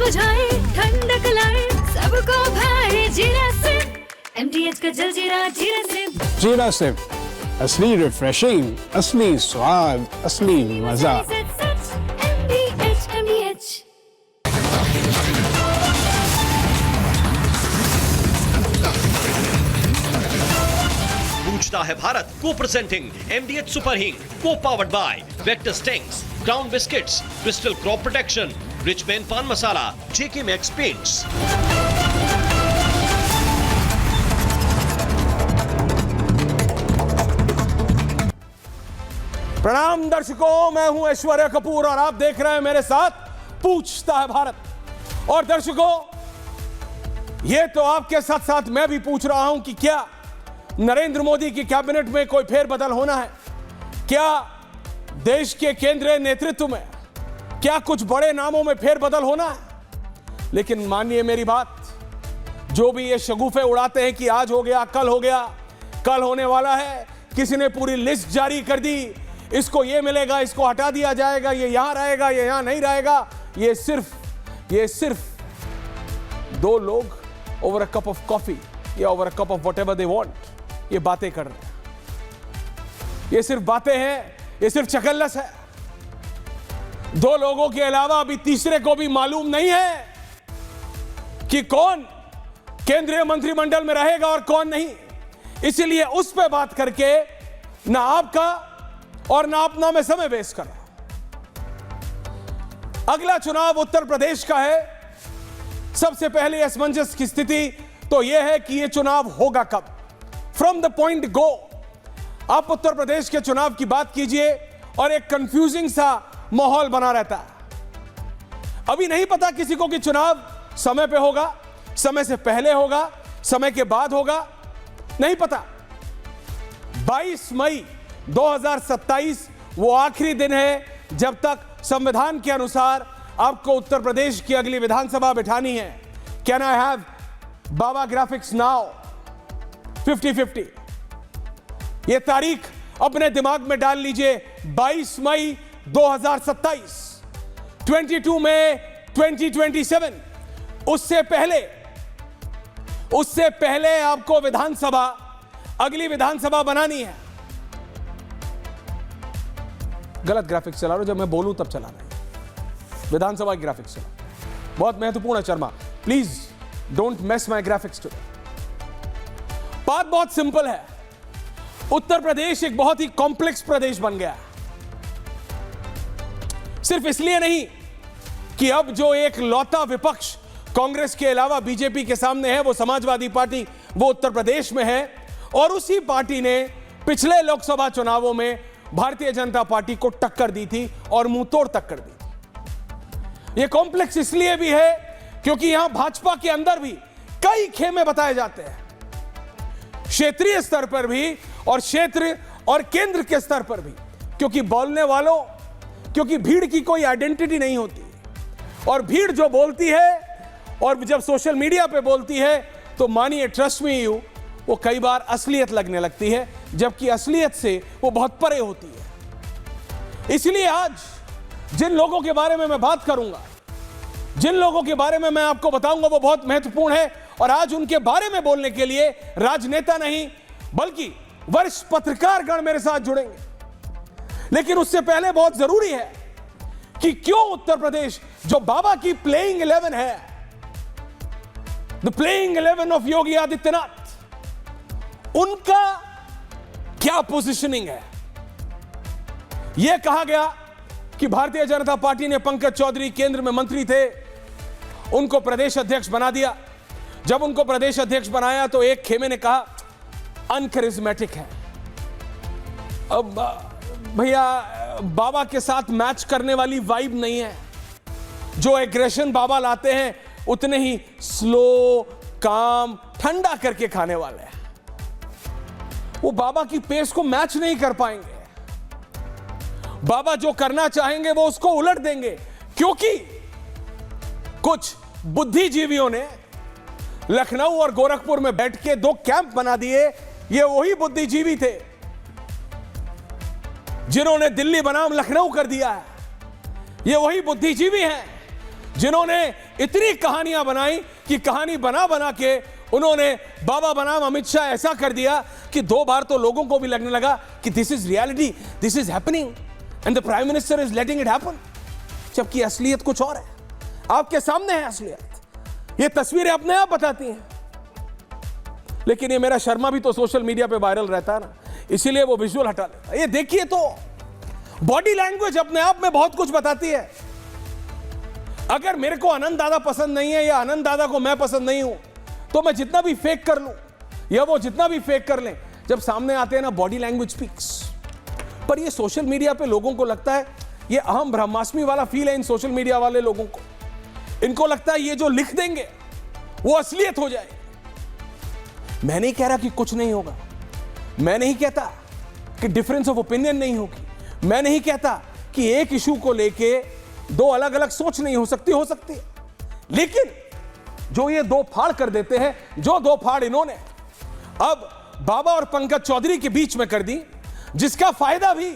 बुझाए, ठंडक लाए, सबको भाए जीरा सिप। MTH का जलजीरा जीरा सिप। जीरा सिप, असली रिफ्रेशिंग, असली स्वाद, असली मजा। MTH। पूछता है भारत को प्रेजेंटिंग MDH सुपर हिंग को powered by vector stings, crown biscuits, crystal crop protection, rich man पान मसाला, JK मैक्स पेंट्स। प्रणाम दर्शकों, मैं हूं ऐश्वर्या कपूर और आप देख रहे हैं मेरे साथ पूछता है भारत। और दर्शकों, यह तो आपके साथ साथ मैं भी पूछ रहा हूं कि क्या नरेंद्र मोदी की कैबिनेट में कोई फेरबदल होना है? क्या देश के केंद्रीय नेतृत्व में क्या कुछ बड़े नामों में फेरबदल होना है? लेकिन मानिए मेरी बात, जो भी ये शगुफे उड़ाते हैं कि आज हो गया, कल हो गया, कल होने वाला है, किसी ने पूरी लिस्ट जारी कर दी, इसको ये मिलेगा, इसको हटा दिया जाएगा, ये यहां रहेगा, ये यहां नहीं रहेगा, ये सिर्फ दो लोग over a cup of coffee या over a cup of whatever they want ये बातें कर रहे हैं। ये सिर्फ बातें हैं, ये सिर्फ चकल्लस है। दो लोगों के अलावा अभी तीसरे को भी मालूम नहीं है कि कौन केंद्रीय मंत्रिमंडल में रहेगा और कौन नहीं। इसलिए उस पर बात करके ना आपका और ना अपना मैं समय वेस्ट कर रहा हूं। अगला चुनाव उत्तर प्रदेश का है। सबसे पहले असमंजस की स्थिति तो यह है कि यह चुनाव होगा कब। फ्रॉम द पॉइंट गो, आप उत्तर प्रदेश के चुनाव की बात कीजिए और एक कंफ्यूजिंग सा माहौल बना रहता है। अभी नहीं पता किसी को कि चुनाव समय पे होगा, समय से पहले होगा, समय के बाद होगा, नहीं पता। 22 मई 2027 वो आखिरी दिन है जब तक संविधान के अनुसार आपको उत्तर प्रदेश की अगली विधानसभा बिठानी है। Can I have Baba graphics now? 50-50। ये तारीख अपने दिमाग में डाल लीजिए, 22 मई 2027, 22 मई 2027। उससे पहले आपको विधानसभा, अगली विधानसभा बनानी है। गलत ग्राफिक्स चला रहा हूं, जब मैं बोलूं तब चलाना है। विधानसभा की ग्राफिक्स चला, बहुत महत्वपूर्ण है Sharma, please don't mess my graphics today. बात बहुत सिंपल है, उत्तर प्रदेश एक बहुत ही कॉम्प्लेक्स प्रदेश बन गया। सिर्फ इसलिए नहीं कि अब जो एक लौता विपक्ष कांग्रेस के अलावा बीजेपी के सामने है वो समाजवादी पार्टी, वो उत्तर प्रदेश में है, और उसी पार्टी ने पिछले लोकसभा चुनावों में भारतीय जनता पार्टी को टक्कर दी थी और मुंह तोड़ टक्कर दी थी। यह कॉम्प्लेक्स इसलिए भी है क्योंकि यहां भाजपा के अंदर भी कई खेमे बताए जाते हैं, क्षेत्रीय स्तर पर भी और क्षेत्र और केंद्र के स्तर पर भी, क्योंकि बोलने वालों, क्योंकि भीड़ की कोई आइडेंटिटी नहीं होती, और भीड़ जो बोलती है और जब सोशल मीडिया पे बोलती है तो मानिए, ट्रस्ट मी यू, वो कई बार असलियत लगने लगती है, जबकि असलियत से वो बहुत परे होती है। इसलिए आज जिन लोगों के बारे में मैं बात करूंगा, जिन लोगों के बारे में मैं आपको बताऊंगा, वो बहुत महत्वपूर्ण है। और आज उनके बारे में बोलने के लिए राजनेता नहीं बल्कि वरिष्ठ पत्रकारगण मेरे साथ जुड़ेंगे। लेकिन उससे पहले बहुत जरूरी है कि क्यों उत्तर प्रदेश, जो बाबा की प्लेइंग 11 है, the playing 11 of Yogi Adityanath, उनका क्या पोजीशनिंग है। यह कहा गया कि भारतीय जनता पार्टी ने पंकज चौधरी केंद्र में मंत्री थे, उनको प्रदेश अध्यक्ष बना दिया। जब उनको प्रदेश अध्यक्ष बनाया तो एक खेमे ने कहा अनकरिज्मेटिक है। अब भैया, बाबा के साथ मैच करने वाली वाइब नहीं है। जो एग्रेशन बाबा लाते हैं उतने ही स्लो, काम, ठंडा करके खाने वाले हैं। वो बाबा की पेस को मैच नहीं कर पाएंगे। बाबा जो करना चाहेंगे वो उसको उलट देंगे, क्योंकि कुछ बुद्धिजीवियों ने लखनऊ और गोरखपुर में बैठ के 2 कैंप बना दिए। ये वही बुद्धिजीवी थे जिन्होंने दिल्ली बनाम लखनऊ कर दिया है। ये वही बुद्धिजीवी हैं जिन्होंने इतनी कहानियां बनाई कि कहानी बना बना के उन्होंने बाबा बनाम अमित शाह ऐसा कर दिया कि 2 बार तो लोगों को भी लगने लगा कि this is reality, this is happening and the prime minister is letting it happen, जबकि असलियत कुछ और है। आपके सामने है असलियत, ये तस्वीरें अपने आप बताती हैं। लेकिन ये मेरा शर्मा भी तो सोशल मीडिया पे वायरल रहता है ना, इसीलिए वो विजुअल हटा लेता है। ये देखिए तो बॉडी लैंग्वेज अपने आप में बहुत कुछ बताती है। अगर मेरे को आनंद दादा पसंद नहीं है या आनंद दादा को मैं पसंद नहीं हूं, तो मैं जितना भी फेक कर लूं या वो जितना भी फेक कर लें, जब सामने आते हैं ना, बॉडी लैंग्वेज स्पीक्स। पर ये सोशल मीडिया पे लोगों को लगता है, ये अहम ब्रह्मास्मि वाला फील है इन सोशल मीडिया वाले लोगों को। इनको लगता है ये जो लिख देंगे वो असलियत हो जाएगी। मैं नहीं कह रहा कि कुछ नहीं होगा, मैं नहीं कहता कि डिफरेंस ऑफ ओपिनियन नहीं होगी, मैं नहीं कहता कि एक इशू को लेके 2 अलग अलग सोच नहीं हो सकती, हो सकती है। लेकिन जो ये 2 फाड़ कर देते हैं, जो 2 फाड़ इन्होंने अब बाबा और पंकज चौधरी के बीच में कर दी, जिसका फायदा भी,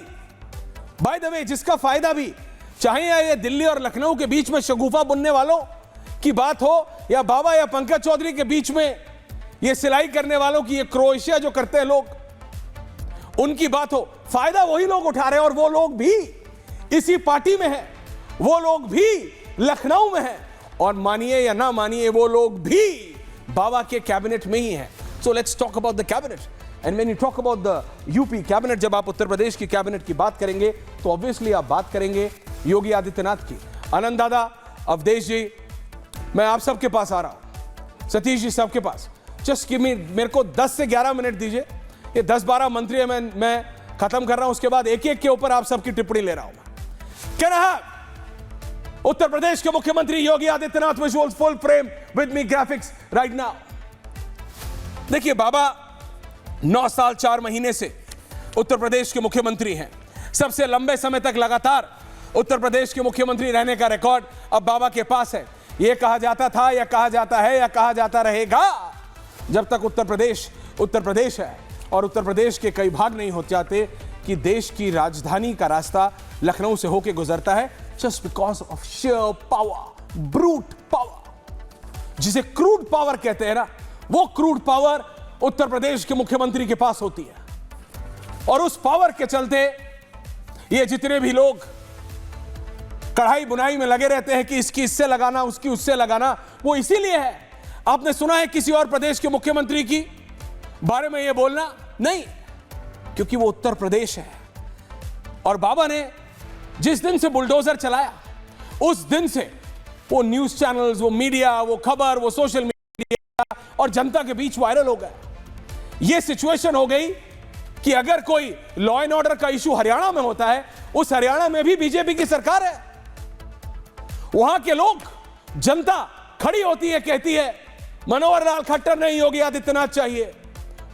बाय द वे, जिसका फायदा भी, चाहे ये दिल्ली और लखनऊ के बीच में शगुफा बुनने वालों की बात हो या बाबा या पंकज चौधरी के बीच में ये सिलाई करने वालों की, ये क्रोएशिया जो करते हैं लोग, उनकी बात हो, फायदा वही लोग उठा रहे हैं। और वो लोग भी इसी पार्टी में हैं, वो लोग भी लखनऊ में हैं, और मानिए या ना मानिए वो लोग भी बाबा के कैबिनेट में ही हैं। So let's talk about the cabinet and when you talk about the UP cabinet, जब आप उत्तर प्रदेश की कैबिनेट की बात करेंगे तो ऑब्वियसली आप बात करेंगे योगी आदित्यनाथ की। आनंद दादा, अवधेश जी, मैं आप सबके पास आ रहा हूं, सतीश जी सबके पास। जस्ट गिव मी, मेरे को 10 से 11 मिनट दीजिए। ये 10-12 मंत्री है, मैं खत्म कर रहा हूं, उसके बाद एक एक के ऊपर आप सबकी टिप्पणी ले रहा हूं। क्या रहा उत्तर प्रदेश के मुख्यमंत्री Yogi Adityanath, visuals full frame with me, graphics right now. देखिए, बाबा 9 साल 4 महीने से उत्तर प्रदेश के मुख्यमंत्री हैं। सबसे लंबे समय तक लगातार उत्तर प्रदेश के मुख्यमंत्री रहने का रिकॉर्ड अब बाबा के पास है। यह कहा जाता था या कहा जाता है या कहा जाता रहेगा, जब तक उत्तर प्रदेश है और उत्तर प्रदेश के कई भाग नहीं हो जाते, कि देश की राजधानी का रास्ता लखनऊ से होकर गुजरता है, just because of share power, brute power, जिसे क्रूड पावर कहते हैं ना, वो क्रूड पावर उत्तर प्रदेश के मुख्यमंत्री के पास होती है। और उस पावर के चलते ये जितने भी लोग कढ़ाई बुनाई में लगे रहते हैं कि इसकी इससे लगाना, उसकी उससे लगाना, वो इसीलिए है। आपने सुना है किसी और प्रदेश के मुख्यमंत्री की बारे में ये बोलना? नहीं, क्योंकि वो उत्तर प्रदेश है। और बाबा ने जिस दिन से बुलडोजर चलाया, उस दिन से वो न्यूज चैनल्स, वो मीडिया, वो खबर, वो सोशल मीडिया और जनता के बीच वायरल हो गया। ये सिचुएशन हो गई कि अगर कोई लॉ एंड ऑर्डर का इशू हरियाणा में होता है, उस हरियाणा में भी बीजेपी की सरकार है। वहां के लोग, जनता खड़ी होती है, कहती है मनोहर लाल खट्टर नहीं, योगी आदित्यनाथ चाहिए।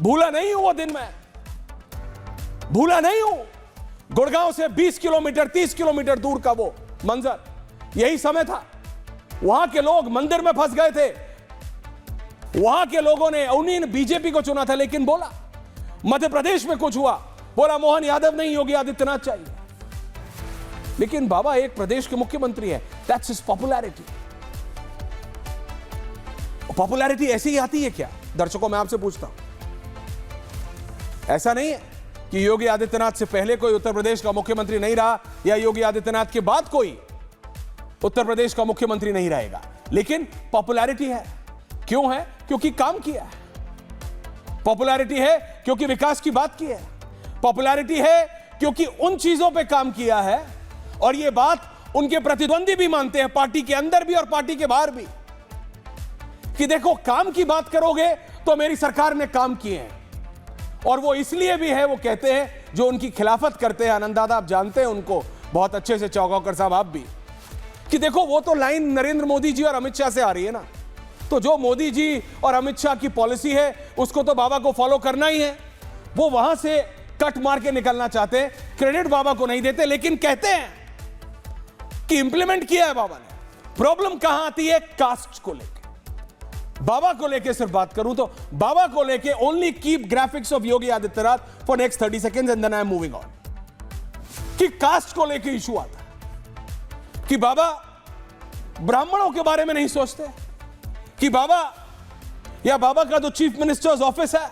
भूला नहीं हूं वो दिन, मैं भूला नहीं हूं। गुड़गांव से 20 किलोमीटर 30 किलोमीटर दूर का वो मंजर, यही समय था। वहां के लोग मंदिर में फंस गए थे। वहां के लोगों ने, उन्हीं ने बीजेपी को चुना था, लेकिन बोला मध्य प्रदेश में कुछ हुआ, बोला मोहन यादव नहीं, योगी आदित्यनाथ चाहिए। लेकिन बाबा एक प्रदेश के मुख्यमंत्री है, दैट्स हिज पॉपुलैरिटी। पॉपुलैरिटी ऐसी ही आती है क्या? दर्शकों, मैं आपसे पूछता हूं, ऐसा नहीं है कि योगी आदित्यनाथ से पहले कोई उत्तर प्रदेश का मुख्यमंत्री नहीं रहा या योगी आदित्यनाथ के बाद कोई उत्तर प्रदेश का मुख्यमंत्री नहीं रहेगा, लेकिन पॉपुलैरिटी है। क्यों है? क्योंकि काम किया है। पॉपुलैरिटी है क्योंकि विकास की बात की है। पॉपुलैरिटी है क्योंकि उन चीजों पे काम किया है, और यह बात उनके प्रतिद्वंदी भी मानते हैं, पार्टी के अंदर भी और पार्टी के बाहर भी, कि देखो काम की बात करोगे तो मेरी सरकार ने काम किए हैं। और वो इसलिए भी है, वो कहते हैं, जो उनकी खिलाफत करते हैं, आनंद दादा आप जानते हैं उनको बहुत अच्छे से, चौगांवकर साहब आप भी, कि देखो वो तो लाइन नरेंद्र मोदी जी और अमित शाह से आ रही है ना, तो जो मोदी जी और अमित शाह की पॉलिसी है उसको तो बाबा को फॉलो करना ही है। वो वहां से कट मार के निकलना चाहते हैं, क्रेडिट बाबा को नहीं देते, लेकिन कहते हैं कि इंप्लीमेंट किया है बाबा ने। प्रॉब्लम कहां आती है? कास्ट को लेकर। बाबा को लेके सिर्फ बात करूं तो बाबा को लेके only keep graphics of Yogi Adityanath for next 30 seconds and then I am moving on. कि कास्ट को लेके इशू आता है कि बाबा ब्राह्मणों के बारे में नहीं सोचते कि बाबा या बाबा का जो चीफ मिनिस्टर्स ऑफिस है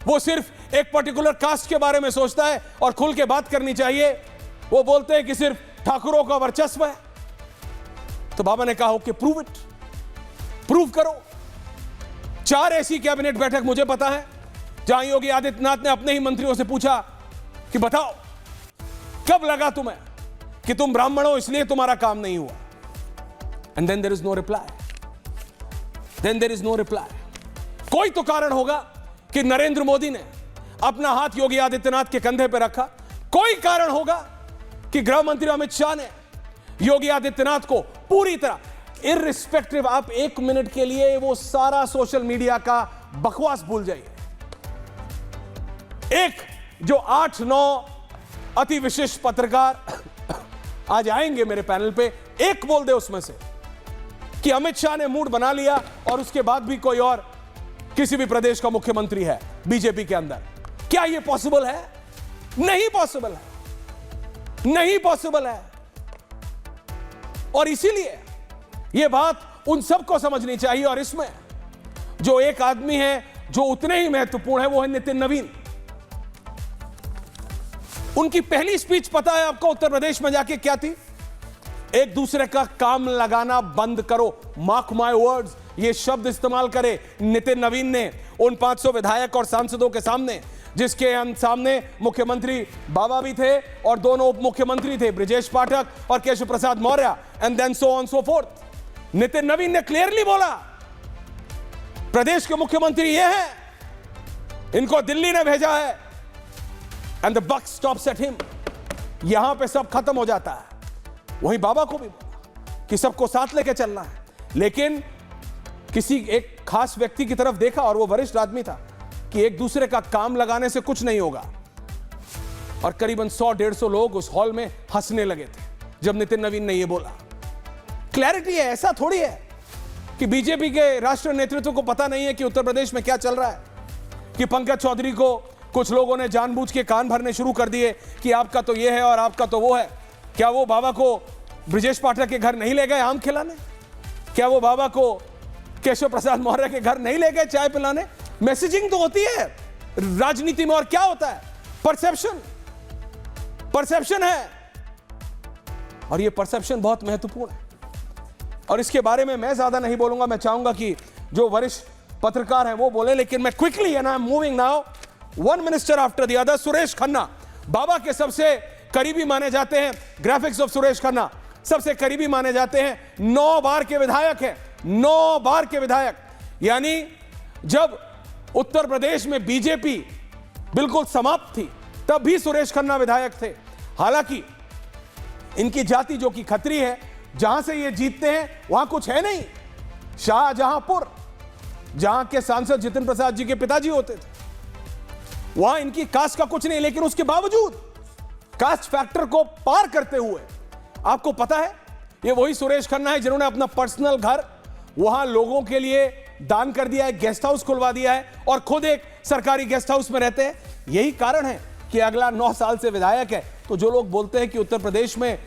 वो सिर्फ एक पर्टिकुलर कास्ट के बारे में सोचता है और खुल के बात करनी चाहिए। वो बोलते हैं कि सिर्फ ठाकुरों का वर्चस्व है। तो बाबा ने कहा ओके, प्रूव इट, प्रूव करो। 4 ऐसी कैबिनेट बैठक मुझे पता है जहां योगी आदित्यनाथ ने अपने ही मंत्रियों से पूछा कि बताओ कब लगा तुम्हें कि तुम ब्राह्मण हो इसलिए तुम्हारा काम नहीं हुआ। And then there is no reply, then there is no reply. कोई तो कारण होगा कि नरेंद्र मोदी ने अपना हाथ योगी आदित्यनाथ के कंधे पर रखा। कोई कारण होगा कि गृह मंत्री अमित शाह ने योगी आदित्यनाथ को पूरी तरह इररिस्पेक्टिव, आप 1 मिनट के लिए वो सारा सोशल मीडिया का बकवास भूल जाइए। एक जो 8-9 अति विशिष्ट पत्रकार आज आएंगे मेरे पैनल पे, एक बोल दे उसमें से कि अमित शाह ने मूड बना लिया और उसके बाद भी कोई और किसी भी प्रदेश का मुख्यमंत्री है बीजेपी के अंदर। क्या यह पॉसिबल है? नहीं पॉसिबल है, नहीं पॉसिबल है। और इसीलिए यह बात उन सबको समझनी चाहिए। और इसमें जो एक आदमी है जो उतने ही महत्वपूर्ण है वो है नितिन नवीन। उनकी पहली स्पीच पता है आपको उत्तर प्रदेश में जाके क्या थी? एक दूसरे का काम लगाना बंद करो। मार्क माय वर्ड्स, ये शब्द इस्तेमाल करे नितिन नवीन ने उन 500 विधायक और सांसदों के सामने, जिसके सामने मुख्यमंत्री बाबा भी थे और दोनों उप मुख्यमंत्री थे, ब्रिजेश पाठक और Keshav Prasad Maurya, and then so on so forth. Nitin नवीन ने क्लियरली बोला प्रदेश के मुख्यमंत्री ये हैं, इनको दिल्ली ने भेजा है, and the buck stops at him. यहां पे सब खत्म हो जाता है। वहीं बाबा को भी बोला कि सबको साथ लेके चलना है, लेकिन किसी एक खास व्यक्ति की तरफ देखा और वो वरिष्ठ आदमी था कि एक दूसरे का काम लगाने से कुछ नहीं होगा। और करीबन 100-150 लोग उस हॉल में हंसने लगे थे जब नितिन नवीन ने ये बोला। क्लैरिटी है, ऐसा थोड़ी है कि बीजेपी के राष्ट्रीय नेतृत्व को पता नहीं है कि उत्तर प्रदेश में क्या चल रहा है, कि पंकज चौधरी को कुछ लोगों ने जानबूझ के कान भरने शुरू कर दिए कि आपका तो ये है और आपका तो वो है। क्या वो बाबा को ब्रिजेश पाठक के घर नहीं ले गए आम खिलाने? क्या वो बाबा को केशव प्रसाद मौर्य के घर नहीं ले गए चाय पिलाने? मैसेजिंग तो होती है राजनीति में। और क्या होता है? परसेप्शन, परसेप्शन है। और ये परसेप्शन बहुत महत्वपूर्ण है। और इसके बारे में मैं ज्यादा नहीं बोलूंगा, मैं चाहूंगा कि जो वरिष्ठ पत्रकार हैं वो बोले। लेकिन मैं quickly, and I am moving now one minister after the other. Suresh Khanna Baba के सबसे करीबी माने जाते हैं। ग्राफिक्स ऑफ सुरेश खन्ना सबसे करीबी माने जाते हैं। 9 बार के विधायक हैं, 9 बार के विधायक। यानी जब उत्तर प्रदेश में बीजेपी बिल्कुल समाप्त थी तब भी सुरेश खन्ना विधायक थे। हालांकि इनकी जाति जो कि खत्री है, जहां से ये जीतते हैं वहां कुछ है नहीं। शाहजहांपुर, जहां के सांसद जितिन प्रसाद जी के पिताजी होते थे, वहां इनकी कास्ट का कुछ नहीं। लेकिन उसके बावजूद कास्ट फैक्टर को पार करते हुए, आपको पता है ये वही सुरेश खन्ना है जिन्होंने अपना पर्सनल घर वहां लोगों के लिए दान कर दिया है, गेस्ट हाउस खुलवा दिया है और खुद एक सरकारी गेस्ट हाउस में रहते हैं। यही कारण है कि अगला 9 साल से विधायक है। तो जो लोग बोलते हैं कि उत्तर प्रदेश में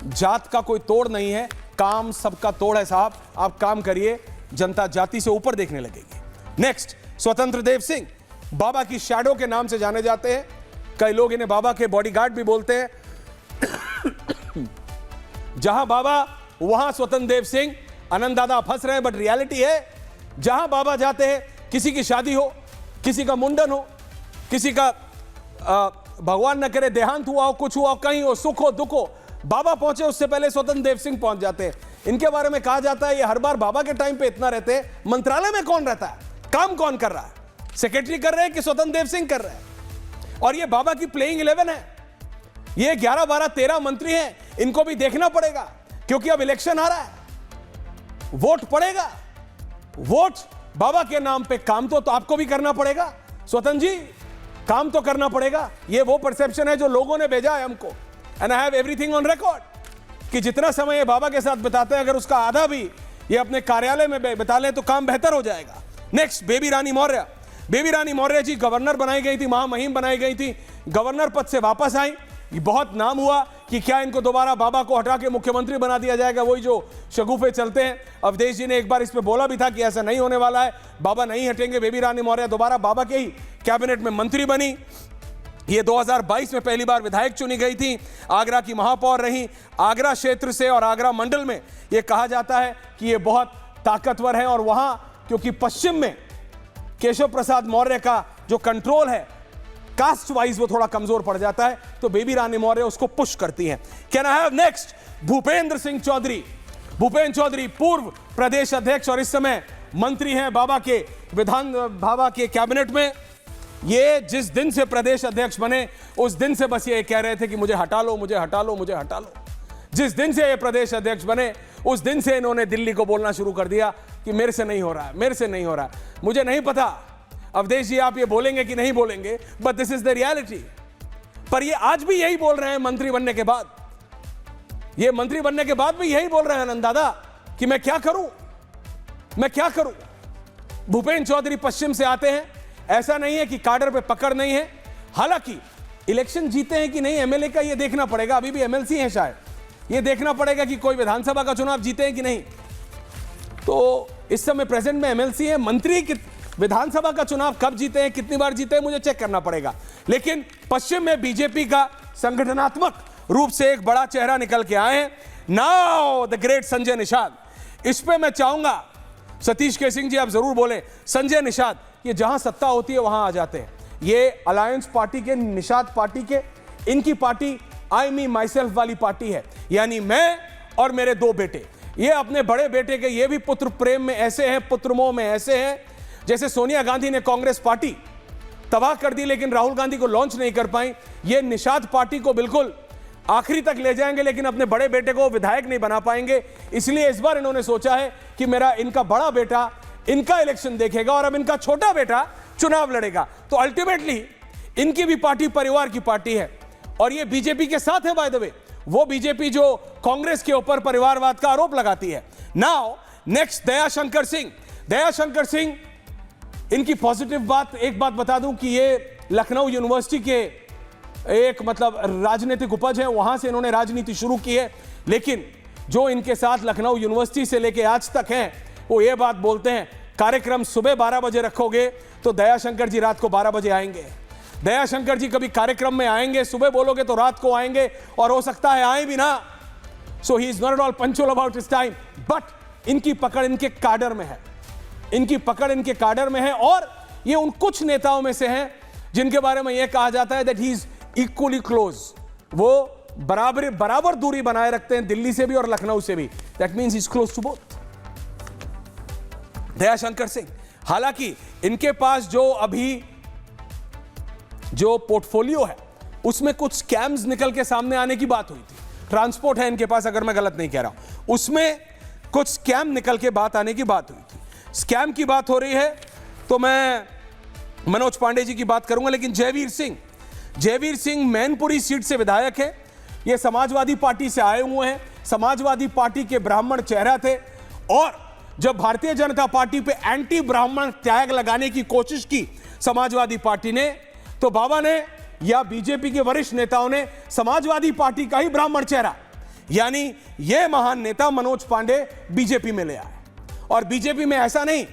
जात का कोई तोड़ नहीं है, काम सबका तोड़ है साहब। आप काम करिए, जनता जाति से ऊपर देखने लगेगी। नेक्स्ट, स्वतंत्र देव सिंह बाबा की शैडो के नाम से जाने जाते हैं। कई लोग इन्हें बाबा के बॉडीगार्ड भी बोलते हैं। जहां बाबा वहां स्वतंत्र देव सिंह। आनंद दादा फंस रहे हैं, बट रियलिटी है जहां बाबा जाते हैं, किसी की शादी हो, किसी का मुंडन हो, किसी का भगवान न करे देहांत हुआ हो, कुछ हुआ हो, कहीं हो, सुख हो दुख हो, बाबा पहुंचे उससे पहले स्वतंत्र देव सिंह पहुंच जाते हैं। इनके बारे में कहा जाता है ये हर बार बाबा के टाइम पे इतना रहते हैं। मंत्रालय में कौन रहता है? काम कौन कर रहा है? सेक्रेटरी कर रहे हैं कि स्वतंत्र देव सिंह कर रहे हैं? और ये बाबा की प्लेइंग 11 है। ये 11, 12, 13 मंत्री हैं, इनको भी देखना पड़ेगा क्योंकि अब इलेक्शन आ रहा है, वोट पड़ेगा। वोट बाबा के नाम पे, काम तो आपको भी करना पड़ेगा स्वतंत्र जी, काम तो करना पड़ेगा। ये वो परसेप्शन है जो लोगों ने भेजा है हमको। And I have everything on record कि जितना समय ये बाबा के साथ बिताते हैं, अगर उसका आधा भी ये अपने कार्यालय में बिता लें तो काम बेहतर हो जाएगा। नेक्स्ट, बेबी रानी मौर्य। बेबी रानी मौर्य जी गवर्नर बनाई गई थी, महामहिम बनाई गई थी, गवर्नर पद से वापस आई। ये बहुत नाम हुआ कि क्या इनको दोबारा बाबा को हटा के मुख्यमंत्री बना दिया जाएगा, वही जो शगुफे चलते हैं। अवधेश जी ने एक बार इस पे बोला भी था कि ऐसा नहीं होने वाला है, बाबा नहीं हटेंगे। बेबी रानी मौर्य दोबारा बाबा के ही कैबिनेट में मंत्री बनी। ये 2022 में पहली बार विधायक चुनी गई थी, आगरा की महापौर रही। आगरा क्षेत्र से और आगरा मंडल में ये कहा जाता है कि ये बहुत ताकतवर है, और वहां क्योंकि पश्चिम में केशव प्रसाद मौर्य का जो कंट्रोल है कास्ट वाइज वो थोड़ा कमजोर पड़ जाता है, तो बेबी रानी मौर्य उसको पुश करती हैं। Can I have next Bhupendra Singh Chaudhary. Bhupendra Chaudhary पूर्व प्रदेश अध्यक्ष और इस समय मंत्री हैं बाबा के कैबिनेट में। ये जिस दिन से प्रदेश अध्यक्ष बने उस दिन से बस ये कह रहे थे कि मुझे हटा लो, मुझे हटा लो, मुझे हटा लो। जिस दिन से ये प्रदेश अध्यक्ष बने उस दिन से इन्होंने दिल्ली को बोलना शुरू कर दिया कि मेरे से नहीं हो रहा है, मेरे से नहीं हो रहा है। मुझे नहीं पता अवधेश जी आप ये बोलेंगे कि नहीं बोलेंगे, but this is the reality. पर ये आज भी यही बोल रहे हैं मंत्री बनने के बाद, ये मंत्री बनने के बाद भी यही बोल रहे हैं आनंद दादा कि मैं क्या करूं, मैं क्या करूं। भूपेंद्र चौधरी पश्चिम से आते हैं, ऐसा नहीं है कि काडर पे पकड़ नहीं है। हालांकि इलेक्शन जीते हैं कि नहीं एमएलए का ये देखना पड़ेगा, अभी भी एमएलसी हैं शायद, ये देखना पड़ेगा कि कोई विधानसभा का चुनाव जीते हैं कि नहीं। तो इस समय प्रेजेंट में एमएलसी है, मंत्री विधानसभा का चुनाव कब जीते हैं, कितनी बार जीते हैं, मुझे चेक करना पड़ेगा। लेकिन पश्चिम में बीजेपी का संगठनात्मक रूप से एक बड़ा चेहरा निकल के आए हैं, now the great Sanjay Nishad. इस पे मैं चाहूंगा सतीश के सिंह जी आप जरूर बोलें। संजय निषाद ये जहां सत्ता होती है वहां आ जाते हैं। ये अलायंस पार्टी के, निषाद पार्टी के, इनकी party I me my self वाली पार्टी है, यानी मैं और मेरे दो बेटे। ये अपने बड़े बेटे के ये भी पुत्र प्रेम में ऐसे हैं, पुत्र मोह में ऐसे हैं, जैसे सोनिया गांधी ने कांग्रेस पार्टी तबाह कर दी लेकिन राहुल गांधी को लॉन्च नहीं कर पाई, ये निषाद पार्टी को बिल्कुल आखिरी तक ले जाएंगे लेकिन अपने बड़े बेटे को विधायक नहीं बना पाएंगे। इसलिए इस बार इन्होंने सोचा है कि इनका बड़ा बेटा इनका इलेक्शन देखेगा और अब इनका छोटा बेटा चुनाव लड़ेगा। तो अल्टीमेटली इनकी भी पार्टी परिवार की पार्टी है और ये बीजेपी के साथ है। बाय द वे वो बीजेपी जो कांग्रेस के ऊपर परिवारवाद का आरोप लगाती है। Now next Dayashankar Singh. दयाशंकर सिंह इनकी पॉजिटिव बात, एक बात बता दूं कि ये लखनऊ यूनिवर्सिटी के एक राजनीतिक उपज है, वहां से इन्होंने राजनीति शुरू की है। लेकिन जो इनके साथ लखनऊ यूनिवर्सिटी से लेके आज तक हैं वो ये बात बोलते हैं, कार्यक्रम सुबह 12 बजे रखोगे तो दयाशंकर जी रात को 12 बजे आएंगे। दयाशंकर जी कभी कार्यक्रम में आएंगे, सुबह बोलोगे तो रात को आएंगे और हो सकता है आए भी ना। So he is not at all punctual about his time, but इनकी पकड़ इनके काडर में है, इनकी पकड़ इनके काडर में है। और ये उन कुछ नेताओं में से हैं जिनके बारे में यह कहा जाता है that he is equally close. वो बराबर दूरी बनाए रखते हैं दिल्ली से भी और लखनऊ से भी। That means he is close to both. Dayashankar Singh, हालांकि इनके पास जो पोर्टफोलियो है उसमें कुछ स्कैम्स निकल के सामने आने की बात हुई थी। ट्रांसपोर्ट है इनके पास, अगर मैं गलत नहीं कह रहा हूं, उसमें कुछ स्कैम निकल के बात आने की बात हुई थी। स्कैम की बात हो रही है तो मैं मनोज पांडे जी की बात करूंगा। लेकिन जयवीर सिंह मैनपुरी सीट से विधायक है। ये समाजवादी पार्टी से आए हुए हैं, समाजवादी पार्टी के ब्राह्मण चेहरा थे और जब भारतीय जनता पार्टी पे एंटी ब्राह्मण टैग लगाने की कोशिश की समाजवादी पार्टी ने, तो बाबा ने या बीजेपी के वरिष्ठ नेताओं ने समाजवादी पार्टी का ही ब्राह्मण चेहरा यानी यह महान नेता मनोज पांडे बीजेपी में ले आए। और बीजेपी में ऐसा नहीं,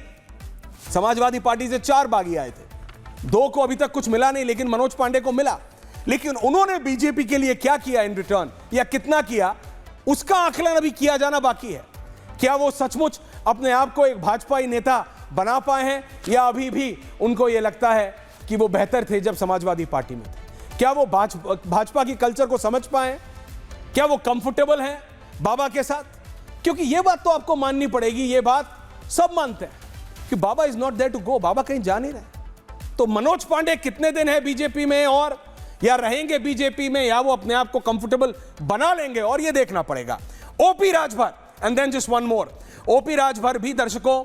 समाजवादी पार्टी से 4 बागी आए थे, 2 को अभी तक कुछ मिला नहीं लेकिन मनोज पांडे को मिला। लेकिन उन्होंने बीजेपी के लिए क्या किया इन रिटर्न या कितना किया उसका आकलन अभी किया जाना बाकी है। क्या वो सचमुच अपने आप को एक भाजपाई नेता बना पाए हैं या अभी भी उनको यह लगता है कि वो बेहतर थे जब समाजवादी पार्टी में थे? क्या वो भाजपा की कल्चर को समझ पाए? क्या वो कंफर्टेबल हैं बाबा के साथ? क्योंकि ये बात तो आपको माननी पड़ेगी, ये बात सब मानते हैं कि Baba is not there to go, Baba कहीं जा नहीं रहे। तो मनोज पांडे कितने दिन है बीजेपी में और या रहेंगे बीजेपी में या वो अपने आप को कंफर्टेबल बना लेंगे और ये देखना पड़ेगा। OP Rajbhar and then just one more. OP Rajbhar भी दर्शकों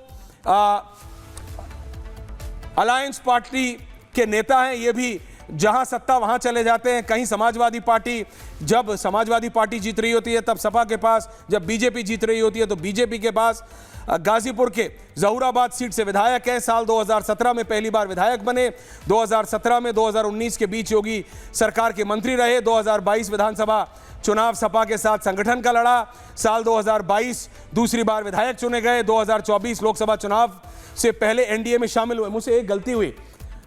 अलायंस पार्टी के नेता हैं, ये भी जहां सत्ता वहां चले जाते हैं। कहीं समाजवादी पार्टी, जब समाजवादी पार्टी जीत रही होती है तब सपा के पास, जब बीजेपी जीत रही होती है तो बीजेपी के पास। गाजीपुर के जहूराबाद सीट से विधायक हैं, साल 2017 में पहली बार विधायक बने, 2017 में 2019 के बीच योगी सरकार के मंत्री रहे, 2022 विधानसभा चुनाव सपा के साथ संगठन का लड़ा, साल 2022 दूसरी बार विधायक चुने गए, 2024 लोकसभा चुनाव से पहले एनडीए में शामिल हुए। मुझसे एक गलती हुई,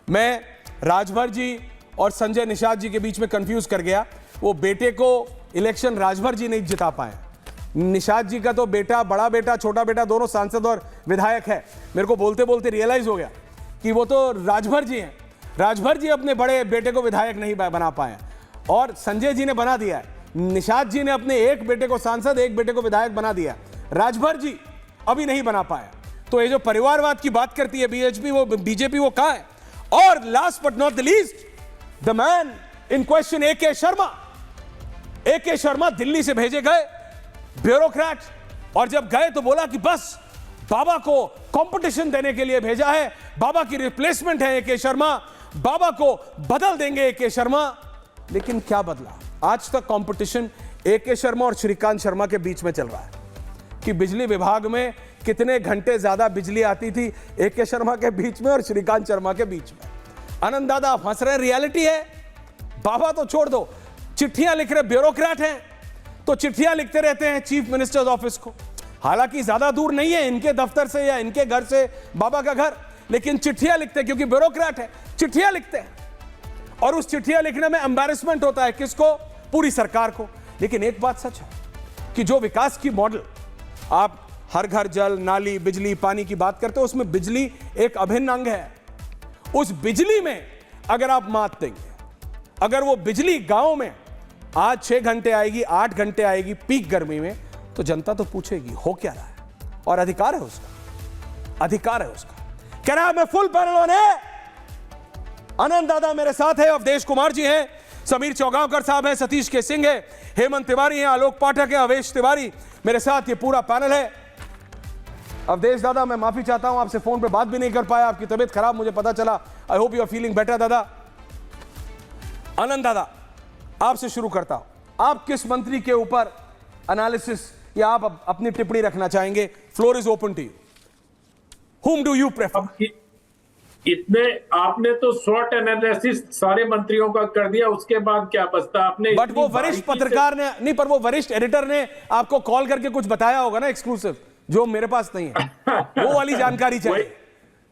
मैं राजभर जी और संजय निषाद जी के बीच में कंफ्यूज कर गया। वो बेटे को इलेक्शन राजभर जी नहीं जिता पाए, निषाद जी का तो बेटा, बड़ा बेटा, छोटा बेटा दोनों सांसद और विधायक है। मेरे को बोलते बोलते रियलाइज हो गया कि वो तो राजभर जी हैं। राजभर जी अपने बड़े बेटे को विधायक नहीं बना पाए और संजय जी ने बना दिया है। निषाद जी ने अपने एक बेटे को सांसद, एक बेटे को विधायक बना दिया, राजभर जी अभी नहीं बना पाया। तो ये जो परिवारवाद की बात करती है बीजेपी, वो कहां है? और last but not the least, the man in question AK. Sharma. AK. Sharma Delhi से भेजे गए ब्यूरोक्रेट, और जब गए तो बोला कि बस बाबा को कंपटीशन देने के लिए भेजा है, बाबा की रिप्लेसमेंट है ए.के. शर्मा, बाबा को बदल देंगे ए.के. शर्मा। लेकिन क्या बदला? आज तक कंपटीशन ए.के. शर्मा और श्रीकांत शर्मा के बीच में चल रहा है कि बिजली विभाग में कितने घंटे ज्यादा बिजली आती थी ए.के. शर्मा के बीच में और श्रीकांत शर्मा के बीच में। आनंद दादा आप हंस रहे, रियलिटी है। बाबा तो छोड़ दो, चिट्ठियां लिख रहे ब्यूरोक्रेट हैं तो चिट्ठियां लिखते रहते हैं चीफ मिनिस्टर्स ऑफिस को। हालांकि ज्यादा दूर नहीं है इनके दफ्तर से या इनके घर से बाबा का घर, लेकिन चिट्ठियां लिखते हैं क्योंकि ब्यूरोक्रेट है, चिट्ठियां लिखते हैं। और उस चिट्ठियां लिखने में एम्बैरेसमेंट होता है किसको? पूरी सरकार को। लेकिन एक बात सच है कि जो विकास की मॉडल, आप हर घर जल, नाली, बिजली, पानी की बात करते हो, उसमें बिजली एक अभिन्न अंग है। उस बिजली में अगर आप मात देंगे, अगर वो बिजली गांव में आज 6 घंटे आएगी, 8 घंटे आएगी पीक गर्मी में, तो जनता तो पूछेगी हो क्या रहा है, और अधिकार है उसका, अधिकार है उसका। कह रहा है मैं फुल पैनल ऑन है। आनंद दादा मेरे साथ है, अवधेश कुमार जी हैं, समीर चौगांवकर साहब हैं, सतीश के सिंह है, हेमंत तिवारी हैं, आलोक पाठक है, अवेश तिवारी मेरे साथ, ये पूरा पैनल है। अवधेश दादा मैं माफी चाहता हूं, आपसे फोन पे बात भी नहीं कर पाया, आपकी तबीयत खराब मुझे पता चला। I hope you are feeling better dada. Anand दादा आपसे शुरू करता हूं, आप किस मंत्री के ऊपर एनालिसिस या आप अपनी टिप्पणी रखना चाहेंगे? Floor is open to you. Whom do you prefer? इतने आपने तो शॉर्ट एनालिसिस सारे मंत्रियों का कर दिया, उसके बाद क्या बचता? आपने बट वो वरिष्ठ पत्रकार ने नहीं, पर वो वरिष्ठ एडिटर ने आपको कॉल करके कुछ बताया होगा ना एक्सक्लूसिव, जो मेरे पास नहीं है। वो वाली जानकारी चाहिए।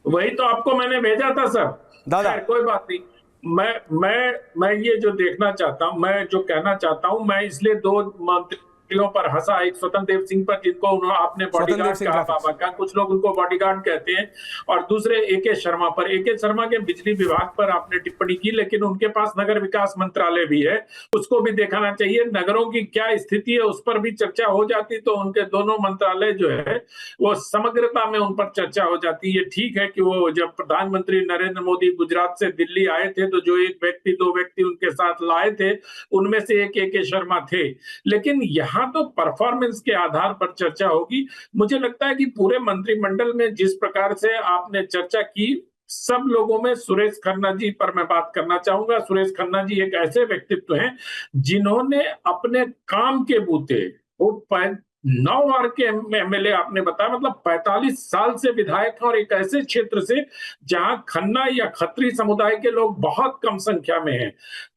वही तो आपको मैंने भेजा था सर। दादा कोई बात नहीं, मैं ये जो देखना चाहता हूं, मैं जो कहना चाहता हूं, मैं इसलिए 2 मंत्रियों पर हंसा, एक स्वतंत्र देव सिंह पर जिनको आपने बॉडीगार्ड कहा बाबा का, कुछ लोग उनको बॉडीगार्ड कहते हैं, और दूसरे ए.के. शर्मा पर। ए.के. शर्मा के बिजली विभाग पर आपने टिप्पणी की, लेकिन उनके पास नगर विकास मंत्रालय भी है, उसको भी देखना चाहिए। नगरों की क्या स्थिति है उस पर भी चर्चा हो जाती, तो उनके दोनों मंत्रालय जो है वो समग्रता में उन पर चर्चा हो जाती है। ठीक है कि वो जब प्रधानमंत्री नरेंद्र मोदी गुजरात से दिल्ली आए थे तो जो 1 व्यक्ति 2 व्यक्ति उनके साथ लाए थे, उनमें से एक ए.के. शर्मा थे। लेकिन यहाँ तो परफॉर्मेंस के आधार पर चर्चा होगी। मुझे लगता है कि पूरे मंत्रिमंडल में जिस प्रकार से आपने चर्चा की, सब लोगों में सुरेश खन्ना जी पर मैं बात करना चाहूंगा। सुरेश खन्ना जी एक ऐसे व्यक्तित्व हैं जिन्होंने अपने काम के बूते, वो 9 बार के एमएलए आपने बताया, मतलब 45 साल से विधायक हैं, और एक ऐसे क्षेत्र से जहां खन्ना या खत्री समुदाय के लोग बहुत कम संख्या में हैं।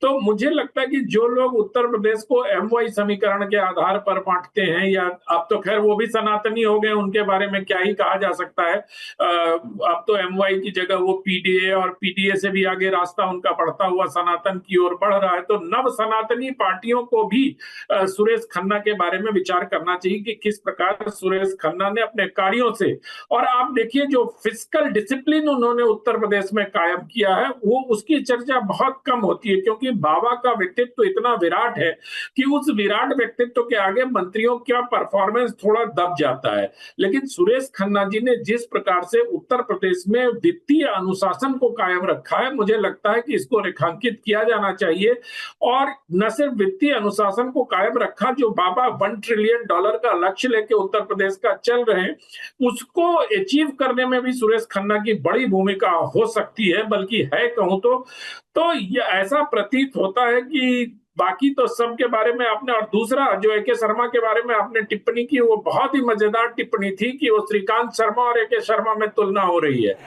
तो मुझे लगता है कि जो लोग उत्तर प्रदेश को एमवाई समीकरण के आधार पर बांटते हैं, या अब तो खैर वो भी सनातनी हो गए, उनके बारे में क्या ही कहा जा सकता है। अब तो एमवाई की जगह वो पीडीए, और पीडीए से भी आगे रास्ता उनका बढ़ता हुआ सनातन की ओर बढ़ रहा है। तो नव सनातनी पार्टियों को भी सुरेश खन्ना के बारे में विचार करना चाहिए कि किस प्रकार सुरेश खन्ना ने अपने कार्यों से, और आप देखिए जो फिस्कल डिसिप्लिन उन्होंने उत्तर प्रदेश में कायम किया है, वो उसकी चर्चा बहुत कम होती है, क्योंकि बाबा का व्यक्तित्व इतना विराट है कि उस विराट व्यक्तित्व के आगे मंत्रियों का परफॉर्मेंस थोड़ा दब जाता है। लेकिन सुरेश खन्ना जी ने जिस प्रकार से उत्तर प्रदेश में वित्तीय अनुशासन को कायम रखा है, मुझे लगता है कि इसको रेखांकित किया जाना चाहिए। और न सिर्फ वित्तीय अनुशासन को कायम रखा, जो बाबा $1 ट्रिलियन का लक्ष्य लेके उत्तर प्रदेश का चल रहे हैं, उसको अचीव करने में भी सुरेश खन्ना की बड़ी भूमिका हो सकती है, बल्कि है कहूं तो ये ऐसा प्रतीत होता है कि बाकी तो सबके बारे में आपने, और दूसरा जो ए.के. शर्मा के बारे में आपने टिप्पणी की, वो बहुत ही मजेदार टिप्पणी थी कि वो श्रीकांत शर्मा और ए.के. शर्मा में तुलना हो रही है।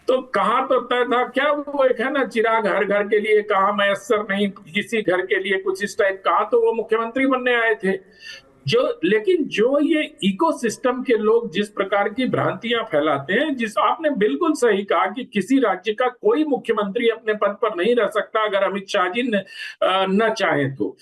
तो कहा तो तय था क्या, वो एक है ना चिराग हर घर के लिए, कहा मैसर नहीं किसी घर के लिए, कुछ इस टाइप कहा, तो वो मुख्यमंत्री बनने आए थे। लेकिन जो ये इकोसिस्टम के लोग जिस प्रकार की भ्रांतियां फैलाते हैं, जिस आपने बिल्कुल सही कहा कि किसी राज्य का कोई मुख्यमंत्री अपने पद पर नहीं रह सकता अगर अमित शाह जी न चाहे तो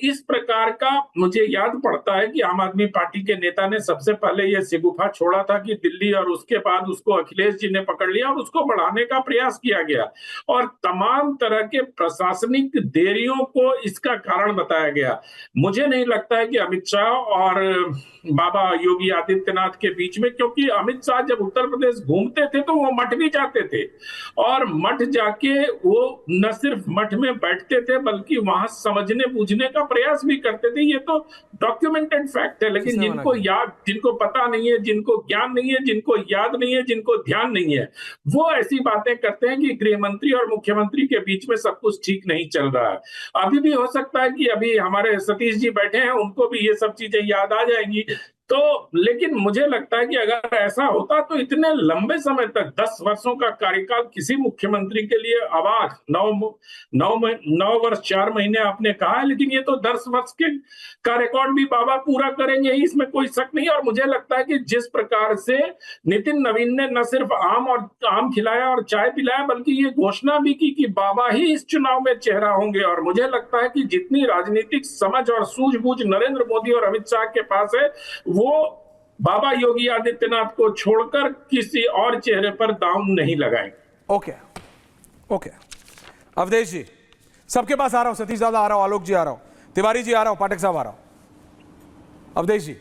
इस प्रकार का मुझे याद पड़ता है कि आम आदमी पार्टी के नेता ने सबसे पहले ये सिगुफा छोड़ा था कि दिल्ली, और उसके बाद उसको अखिलेश जी ने पकड़ लिया और उसको बढ़ाने का प्रयास किया गया, और तमाम तरह के प्रशासनिक देरियों को इसका कारण बताया गया। मुझे नहीं लगता है कि अमित शाह और बाबा योगी आदित्यनाथ के बीच में, क्योंकि अमित शाह जब उत्तर प्रदेश घूमते थे तो वो मठ भी जाते थे, और मठ जाके वो न सिर्फ मठ में बैठते थे बल्कि वहां समझने बूझने का प्रयास भी करते थे। ये तो डॉक्यूमेंटेड फैक्ट है। लेकिन जिनको पता नहीं है, जिनको ज्ञान नहीं है, जिनको याद नहीं है, जिनको ध्यान नहीं है, वो ऐसी बातें करते हैं कि गृह मंत्री और मुख्यमंत्री के बीच में सब कुछ ठीक नहीं चल रहा है। अभी भी हो सकता है कि अभी हमारे सतीश जी बैठे हैं, उनको भी ये सब चीजें याद आ जाएंगी। तो लेकिन मुझे लगता है कि अगर ऐसा होता तो इतने लंबे समय तक 10 वर्षों का कार्यकाल किसी मुख्यमंत्री के लिए अवाक, 9 वर्ष 4 महीने आपने कहा है, लेकिन ये तो 10 वर्ष का रिकॉर्ड भी बाबा पूरा करेंगे, इसमें कोई शक नहीं। और मुझे लगता है कि जिस प्रकार से नितिन नवीन ने न सिर्फ आम खिलाया और चाय पिलाया, बल्कि ये घोषणा भी की कि बाबा ही इस चुनाव में चेहरा होंगे, और मुझे लगता है कि जितनी राजनीतिक समझ और सूझबूझ नरेंद्र मोदी और अमित शाह के पास है, वो बाबा योगी आदित्यनाथ को छोड़कर किसी और चेहरे पर दांव नहीं लगाएंगे। ओके अवधेश जी, सबके पास आ रहा हूं, सतीश दादा आ रहा हूं, आलोक जी आ रहा हूं, तिवारी जी आ रहा हूं, पाठक साहब आ रहा हूं। अवधेश जी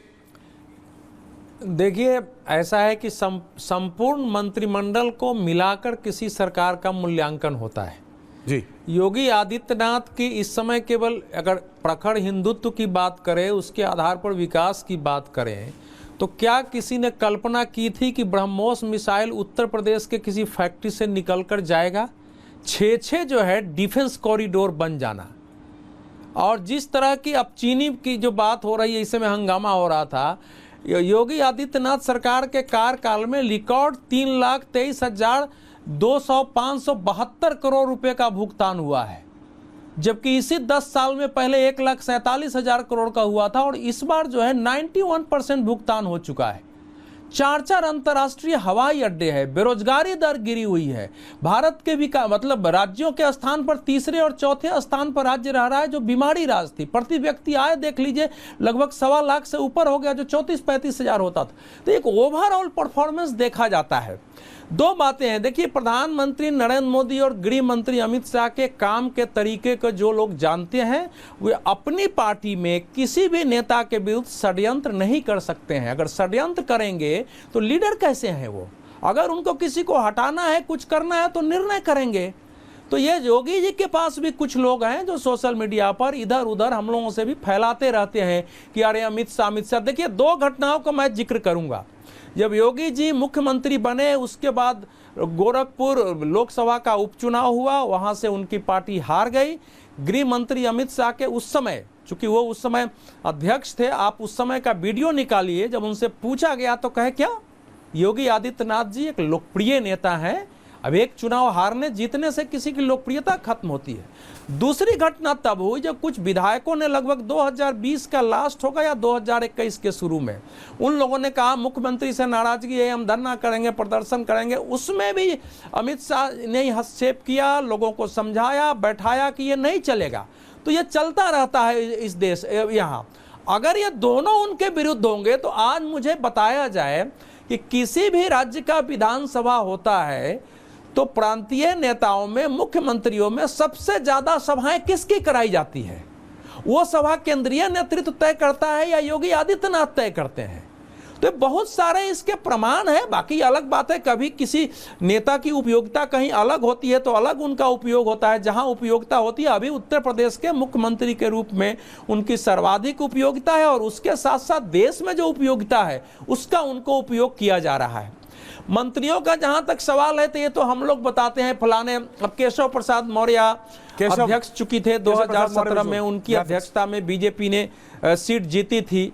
देखिए, ऐसा है कि संपूर्ण मंत्रिमंडल को मिलाकर किसी सरकार का मूल्यांकन होता है जी। योगी आदित्यनाथ की इस समय केवल अगर प्रखर हिंदुत्व की बात करें, उसके आधार पर विकास की बात करें, तो क्या किसी ने कल्पना की थी कि ब्रह्मोस मिसाइल उत्तर प्रदेश के किसी फैक्ट्री से निकलकर जाएगा? 6 जो है डिफेंस कॉरिडोर बन जाना, और जिस तरह की अब चीनी की जो बात हो रही है, इस समय हंगामा हो रहा था, योगी आदित्यनाथ सरकार के कार्यकाल में रिकॉर्ड 3,23,572 करोड़ रुपए का भुगतान हुआ है, जबकि इसी 10 साल में पहले 1,47,000 करोड़ का हुआ था, और इस बार जो है 91% भुगतान हो चुका है। 4 अंतर्राष्ट्रीय हवाई अड्डे हैं, बेरोजगारी दर गिरी हुई है, भारत के मतलब राज्यों के स्थान पर तीसरे और चौथे स्थान पर राज्य रह रहा है जो बीमारी राज थी। प्रति व्यक्ति आय देख लीजिए लगभग 1.25 लाख से ऊपर हो गया, जो 34-35 हजार होता था। तो एक ओवरऑल परफॉर्मेंस देखा जाता है। 2 बातें हैं, देखिए, प्रधानमंत्री नरेंद्र मोदी और गृह मंत्री अमित शाह के काम के तरीके को जो लोग जानते हैं, वे अपनी पार्टी में किसी भी नेता के विरुद्ध षड्यंत्र नहीं कर सकते हैं। अगर षड्यंत्र करेंगे तो लीडर कैसे हैं वो? अगर उनको किसी को हटाना है, कुछ करना है, तो निर्णय करेंगे। तो ये योगी जी के पास भी कुछ लोग हैं जो सोशल मीडिया पर इधर उधर हम लोगों से भी फैलाते रहते हैं कि अरे अमित शाह। देखिए, 2 घटनाओं का मैं जिक्र करूंगा। जब योगी जी मुख्यमंत्री बने, उसके बाद गोरखपुर लोकसभा का उपचुनाव हुआ, वहां से उनकी पार्टी हार गई। गृह मंत्री अमित शाह के उस समय, चूंकि वो उस समय अध्यक्ष थे, आप उस समय का वीडियो निकालिए, जब उनसे पूछा गया तो कहे क्या, योगी आदित्यनाथ जी एक लोकप्रिय नेता हैं, अब एक चुनाव हारने जीतने से किसी की लोकप्रियता खत्म होती है। दूसरी घटना तब हुई जब कुछ विधायकों ने लगभग 2020 का लास्ट होगा या 2021 के शुरू में, उन लोगों ने कहा मुख्यमंत्री से नाराजगी है, हम धरना करेंगे, प्रदर्शन करेंगे। उसमें भी अमित शाह ने हस्तक्षेप किया, लोगों को समझाया, बैठाया कि ये नहीं चलेगा। तो ये चलता रहता है इस देश यहाँ। अगर ये दोनों उनके विरुद्ध होंगे तो आज मुझे बताया जाए कि किसी भी राज्य का विधानसभा होता है तो प्रांतीय नेताओं में, मुख्यमंत्रियों में सबसे ज्यादा सभाएं किसकी कराई जाती है? वो सभा केंद्रीय नेतृत्व तय करता है या योगी आदित्यनाथ तय करते हैं? तो बहुत सारे इसके प्रमाण है। बाकी अलग बात है, कभी किसी नेता की उपयोगिता कहीं अलग होती है तो अलग उनका उपयोग होता है। जहां उपयोगिता होती है, अभी उत्तर प्रदेश के मुख्यमंत्री के रूप में उनकी सर्वाधिक उपयोगिता है और उसके साथ साथ देश में जो उपयोगिता है उसका उनको उपयोग किया जा रहा है। मंत्रियों का जहां तक सवाल है तो ये तो हम लोग बताते हैं फलाने। अब केशव प्रसाद मौर्य अध्यक्ष चुकी थे 2017 में, उनकी अध्यक्षता में बीजेपी ने सीट जीती थी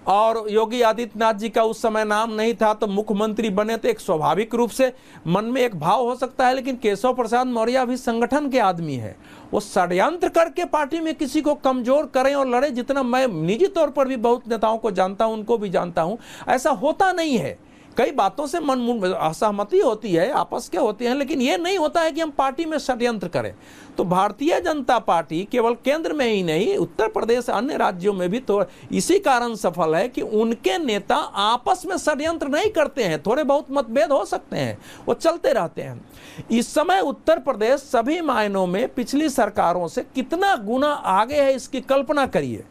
और योगी आदित्यनाथ जी का उस समय नाम नहीं था तो मुख्यमंत्री बने, तो एक स्वाभाविक रूप से मन में एक भाव हो सकता है। लेकिन केशव प्रसाद मौर्य भी संगठन के आदमी है, वो षड्यंत्र करके पार्टी में किसी को कमजोर करें और लड़े, जितना मैं निजी तौर पर भी बहुत नेताओं को जानता हूं, उनको भी जानता हूं, ऐसा होता नहीं है। कई बातों से मन असहमति होती है, आपस के होते हैं, लेकिन ये नहीं होता है कि हम पार्टी में षड्यंत्र करें। तो भारतीय जनता पार्टी केवल केंद्र में ही नहीं, उत्तर प्रदेश अन्य राज्यों में भी तो इसी कारण सफल है कि उनके नेता आपस में षड्यंत्र नहीं करते हैं। थोड़े बहुत मतभेद हो सकते हैं, वो चलते रहते हैं। इस समय उत्तर प्रदेश सभी मायनों में पिछली सरकारों से कितना गुना आगे है, इसकी कल्पना करिए।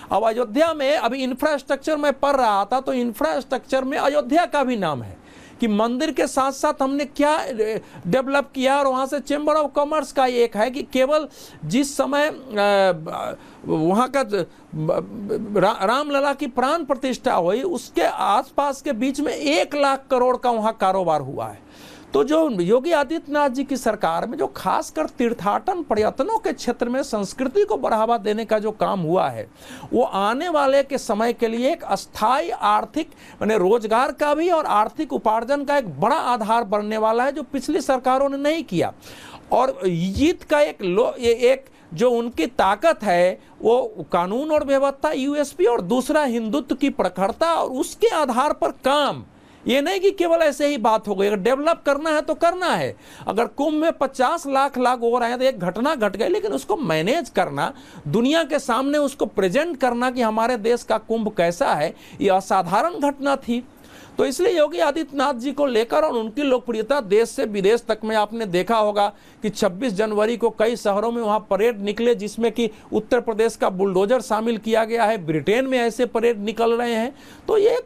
अब अयोध्या में अभी इंफ्रास्ट्रक्चर में पढ़ रहा था तो इंफ्रास्ट्रक्चर में अयोध्या का भी नाम है कि मंदिर के साथ साथ हमने क्या डेवलप किया। और वहाँ से चेंबर ऑफ कॉमर्स का एक है कि केवल जिस समय वहाँ का रामलला की प्राण प्रतिष्ठा हुई उसके आसपास के बीच में 1 लाख करोड़ का वहाँ कारोबार हुआ है। तो जो योगी आदित्यनाथ जी की सरकार में जो खासकर तीर्थाटन पर्यटनों के क्षेत्र में संस्कृति को बढ़ावा देने का जो काम हुआ है, वो आने वाले के समय के लिए एक अस्थायी आर्थिक माने रोजगार का भी और आर्थिक उपार्जन का एक बड़ा आधार बनने वाला है, जो पिछली सरकारों ने नहीं किया। और जीत का एक जो उनकी ताकत है वो कानून और व्यवस्था यूएसपी और दूसरा हिंदुत्व की प्रखरता और उसके आधार पर काम। ये नहीं कि केवल ऐसे ही बात हो गई, अगर डेवलप करना है तो करना है। अगर कुंभ में 50 लाख हो रहे हैं तो एक घटना घट गई, लेकिन उसको मैनेज करना, दुनिया के सामने उसको प्रेजेंट करना कि हमारे देश का कुंभ कैसा है, ये असाधारण घटना थी। तो इसलिए योगी आदित्यनाथ जी को लेकर और उनकी लोकप्रियता देश से विदेश तक में आपने देखा होगा कि 26 जनवरी को कई शहरों में वहां परेड निकले जिसमें कि उत्तर प्रदेश का बुलडोजर शामिल किया गया है। ब्रिटेन में ऐसे परेड निकल रहे हैं। तो ये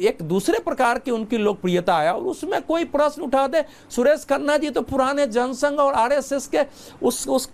एक दूसरे प्रकार की उनकी लोकप्रियता है। और उसमें कोई प्रश्न उठा दे, सुरेश खन्ना जी तो पुराने जनसंघ और आरएसएस के उस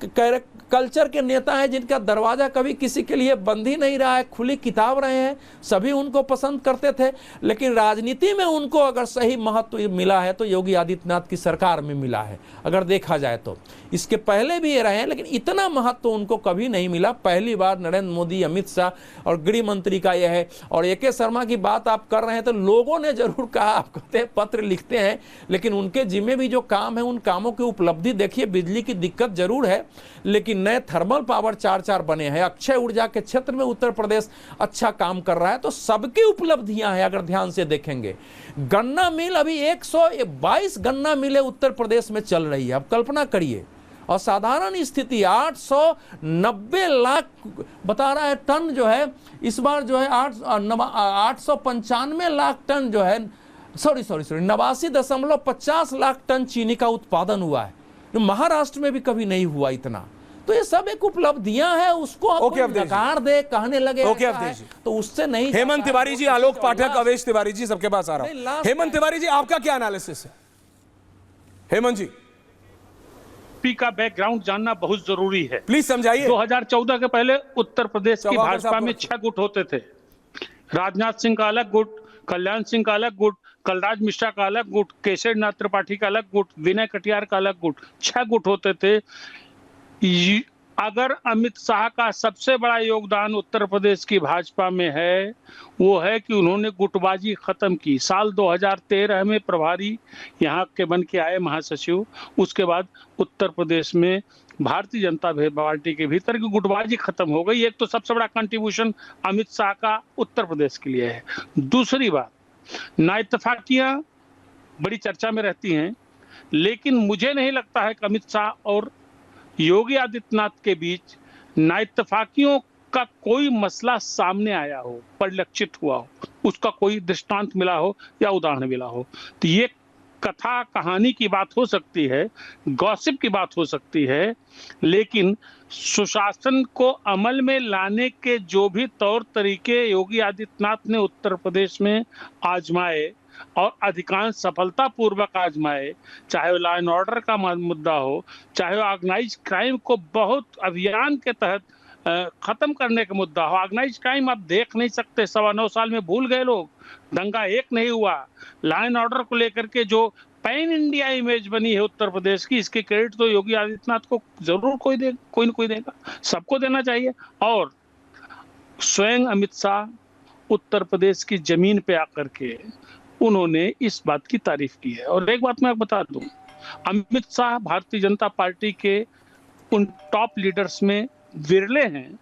कल्चर के नेता हैं जिनका दरवाजा कभी किसी के लिए बंद ही नहीं रहा है, खुली किताब रहे हैं, सभी उनको पसंद करते थे। लेकिन राजनीति में उनको अगर सही महत्व मिला है तो योगी आदित्यनाथ की सरकार में मिला है, अगर देखा जाए तो। इसके पहले भी ये रहे हैं, लेकिन इतना महत्व उनको कभी नहीं मिला। पहली बार नरेंद्र मोदी, अमित शाह और गृह मंत्री का यह है। और ए.के. शर्मा की बात आप कर रहे हैं तो लोगों ने जरूर कहा, आप कहते हैं पत्र लिखते हैं, लेकिन उनके जिम्मे भी जो काम है उन कामों की उपलब्धि देखिए। बिजली की दिक्कत जरूर है, लेकिन नए थर्मल पावर 4 बने हैं। अक्षय ऊर्जा के क्षेत्र में उत्तर प्रदेश अच्छा काम कर रहा है। तो सबकी उपलब्धियां हैं अगर ध्यान से देखेंगे। गन्ना मिल अभी 122 गन्ना मिलें उत्तर प्रदेश में चल रही है। अब कल्पना करिए, असाधारण स्थिति। 890 लाख बता रहा है टन जो है इस बार जो है 895 लाख टन जो है, सॉरी 89.50 लाख टन चीनी का उत्पादन हुआ है। महाराष्ट्र में भी कभी नहीं हुआ इतना। तो ये सब एक उपलब्धियां हैं, उसको नकार दे, कहने लगे तो उससे नहीं। हेमंत तिवारी जी, आलोक पाठक, अवेश तिवारी जी, सबके पास आ रहा हूं। हेमंत तिवारी जी, आपका क्या एनालिसिस है? हेमंत जी, का बैकग्राउंड जानना बहुत जरूरी है, प्लीज समझाइए। 2014 के पहले उत्तर प्रदेश की भाजपा में 6 गुट होते थे। राजनाथ सिंह का अलग गुट, कल्याण सिंह का अलग गुट, कलराज मिश्रा का अलग गुट, केशव नाथ त्रिपाठी का अलग गुट, विनय कटियार का अलग गुट। 6 गुट होते थे। अगर अमित शाह का सबसे बड़ा योगदान उत्तर प्रदेश की भाजपा में है, वो है कि उन्होंने गुटबाजी खत्म की। साल 2013 में प्रभारी यहाँ के बन के आए महासचिव, उसके बाद उत्तर प्रदेश में भारतीय जनता पार्टी के भीतर की गुटबाजी खत्म हो गई। एक तो सबसे बड़ा कंट्रीब्यूशन अमित शाह का उत्तर प्रदेश के लिए है। दूसरी बात, नाइतफाकियां बड़ी चर्चा में रहती हैं, लेकिन मुझे नहीं लगता है कि अमित शाह और योगी आदित्यनाथ के बीच नाइतफाकियों का कोई मसला सामने आया हो, परिलक्षित हुआ हो, उसका कोई दृष्टांत मिला हो या उदाहरण मिला हो। तो ये कथा कहानी की बात हो सकती है, गॉसिप की बात हो सकती है, लेकिन सुशासन को अमल में लाने के जो भी तौर तरीके योगी आदित्यनाथ ने उत्तर प्रदेश में आजमाए और अधिकांश सफलतापूर्वक आजमाए, चाहे वो लॉ एंड ऑर्डर का मुद्दा हो, चाहे वो ऑर्गेनाइज क्राइम को बहुत अभियान के तहत खत्म करने का मुद्दा हो। ऑर्गेनाइज क्राइम आप देख नहीं सकते, 9.25 साल में भूल गए लोग, दंगा एक नहीं हुआ। लॉ एंड ऑर्डर को लेकर के जो पैन इंडिया इमेज बनी है उत्तर प्रदेश की, इसके क्रेडिट तो योगी आदित्यनाथ को जरूर कोई न कोई देगा, सबको देना चाहिए। और स्वयं अमित शाह उत्तर प्रदेश की जमीन पे आकर के उन्होंने इस बात की तारीफ की है। और एक बात मैं बता दूं, अमित शाह भारतीय जनता पार्टी के उन टॉप लीडर्स में विरले हैं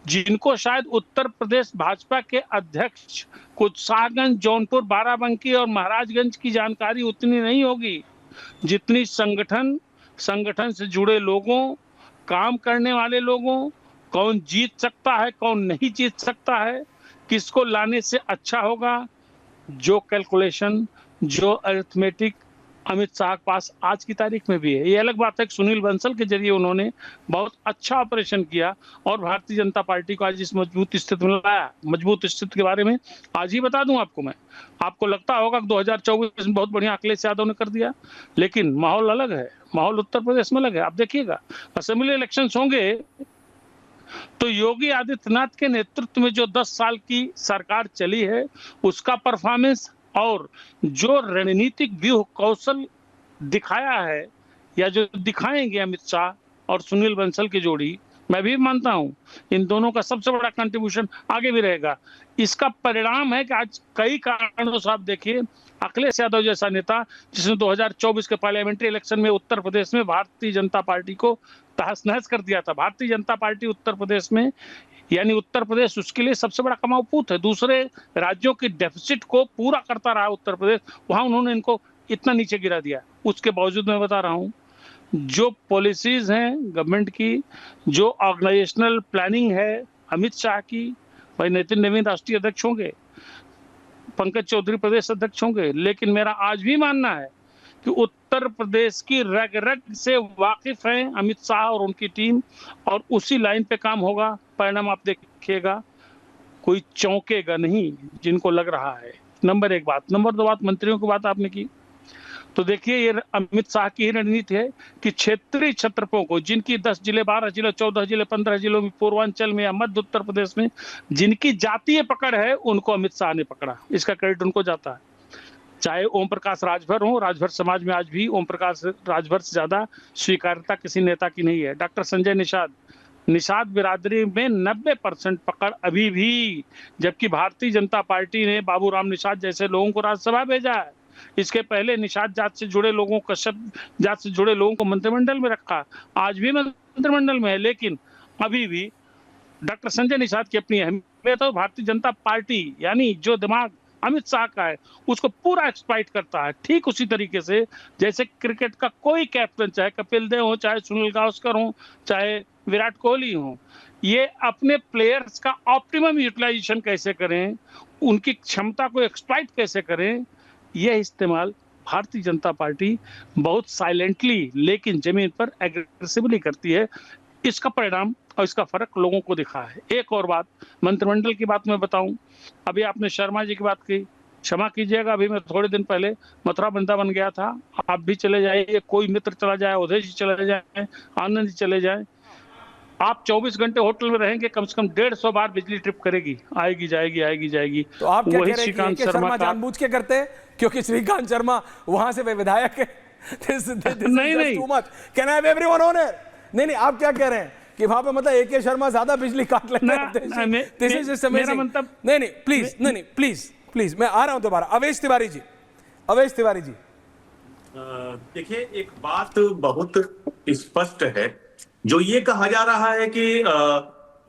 जिनको शायद उत्तर प्रदेश भाजपा के अध्यक्ष कुछ शाहगंज, जौनपुर, बाराबंकी और महाराजगंज की जानकारी उतनी नहीं होगी जितनी संगठन से जुड़े लोगों, काम करने वाले लोगों, कौन जीत सकता है, कौन नहीं जीत सकता है, किसको लाने से अच्छा होगा, जो कैलकुलेशन, जो अरिथमेटिक अमित शाह के पास आज की तारीख में भी है। ये अलग बात है कि सुनील बंसल के जरिए उन्होंने बहुत अच्छा ऑपरेशन किया और भारतीय जनता पार्टी को आज इस मजबूत स्थिति में लाया। मजबूत स्थिति के बारे में आज ही बता दूं आपको मैं, आपको लगता होगा कि 2024 में बहुत बढ़िया अखिलेश यादव ने कर दिया, लेकिन माहौल अलग है, माहौल उत्तर प्रदेश में अलग है। आप देखिएगा असेंबली इलेक्शन होंगे तो योगी आदित्यनाथ के नेतृत्व में जो 10 साल की सरकार चली है उसका परफॉर्मेंस और जो रणनीतिक व्यूह कौशल दिखाया है या जो दिखाएंगे अमित शाह और सुनील बंसल की जोड़ी, मैं भी मानता हूं इन दोनों का सबसे बड़ा कंट्रीब्यूशन आगे भी रहेगा। इसका परिणाम है कि आज कई कारणों से आप देखिए अखिलेश यादव जैसा नेता जिसने 2024 के पार्लियामेंट्री इलेक्शन में उत्तर प्रदेश में भारतीय जनता पार्टी को तहस नहस कर दिया था। भारतीय जनता पार्टी उत्तर प्रदेश में, यानी उत्तर प्रदेश उसके लिए सबसे बड़ा कमाऊपूत है, दूसरे राज्यों की डेफिसिट को पूरा करता रहा उत्तर प्रदेश, वहां उन्होंने इनको इतना नीचे गिरा दिया। उसके बावजूद मैं बता रहा हूं जो पॉलिसीज हैं गवर्नमेंट की, जो ऑर्गेनाइजेशनल प्लानिंग है अमित शाह की, भाई नितिन नवीन राष्ट्रीय अध्यक्ष होंगे, पंकज चौधरी प्रदेश अध्यक्ष होंगे, लेकिन मेरा आज भी मानना है कि उत्तर प्रदेश की रग रग से वाकिफ हैं अमित शाह और उनकी टीम, और उसी लाइन पे काम होगा। परिणाम आप देखिएगा, कोई चौंकेगा नहीं जिनको लग रहा है। नंबर 1 बात। नंबर 2 बात, मंत्रियों की बात आपने की, तो देखिए ये अमित शाह की रणनीति है कि क्षेत्रीय छत्रपों को, जिनकी 10 जिले, 12 जिले, 14 जिले, 15 जिलों में, पूर्वांचल में या मध्य उत्तर प्रदेश में जिनकी जातीय पकड़ है, उनको अमित शाह ने पकड़ा। इसका क्रेडिट उनको जाता है। चाहे ओम प्रकाश राजभर हो, राजभर समाज में आज भी ओम प्रकाश राजभर से ज्यादा स्वीकार्यता किसी नेता की नहीं है। डॉक्टर संजय निषाद बिरादरी में 90% पकड़ अभी भी, जबकि भारतीय जनता पार्टी ने बाबूराम निषाद जैसे लोगों को राज्यसभा भेजा है। इसके पहले निषाद जात से जुड़े लोगों, कश्यप जात से जुड़े लोगों को मंत्रिमंडल में रखा, आज भी मंत्रिमंडल में है, लेकिन अभी भी डॉक्टर संजय निषाद की अपनी अहमियत है। भारतीय जनता पार्टी यानी जो दिमाग अमित शाह का है उसको पूरा एक्सप्लॉइट करता है। ठीक उसी तरीके से जैसे क्रिकेट का कोई कैप्टन, चाहे कपिल देव हो, चाहे सुनील गावस्कर हो, चाहे विराट कोहली हो, ये अपने प्लेयर्स का ऑप्टिमम यूटिलाइजेशन कैसे करें, उनकी क्षमता को एक्सप्लॉइट कैसे करें, यह इस्तेमाल भारतीय जनता पार्टी बहुत साइलेंटली लेकिन जमीन पर एग्रेसिवली करती है। इसका परिणाम और इसका फर्क लोगों को दिखा है। एक और बात, मंत्रिमंडल की बात मैं बताऊं, अभी आपने शर्मा जी की बात की, क्षमा कीजिएगा, अभी मैं थोड़े दिन पहले मथुरा वृंदावन गया था। आप भी चले जाइए, कोई मित्र चला जाए, उदय जी चले जाए, आनंद जी चले जाए, आप 24 घंटे होटल में रहेंगे, कम से कम 150 बार बिजली ट्रिप करेगी, आएगी जाएगी, आएगी जाएगी। तो आप क्या कह रहे हैं श्रीकांत कि शर्मा जानबूझ के करते हैं क्योंकि श्रीकांत शर्मा वहां से विधायक है? नहीं, can I have everyone on air? नहीं, आप क्या कह रहे हैं कि वहां पे मतलब AK शर्मा ज्यादा बिजली काट लेते हैं? नहीं, प्लीज मैं आ रहा हूं दोबारा। अवेश तिवारी जी, देखिए एक बात बहुत स्पष्ट है, जो ये कहा जा रहा है कि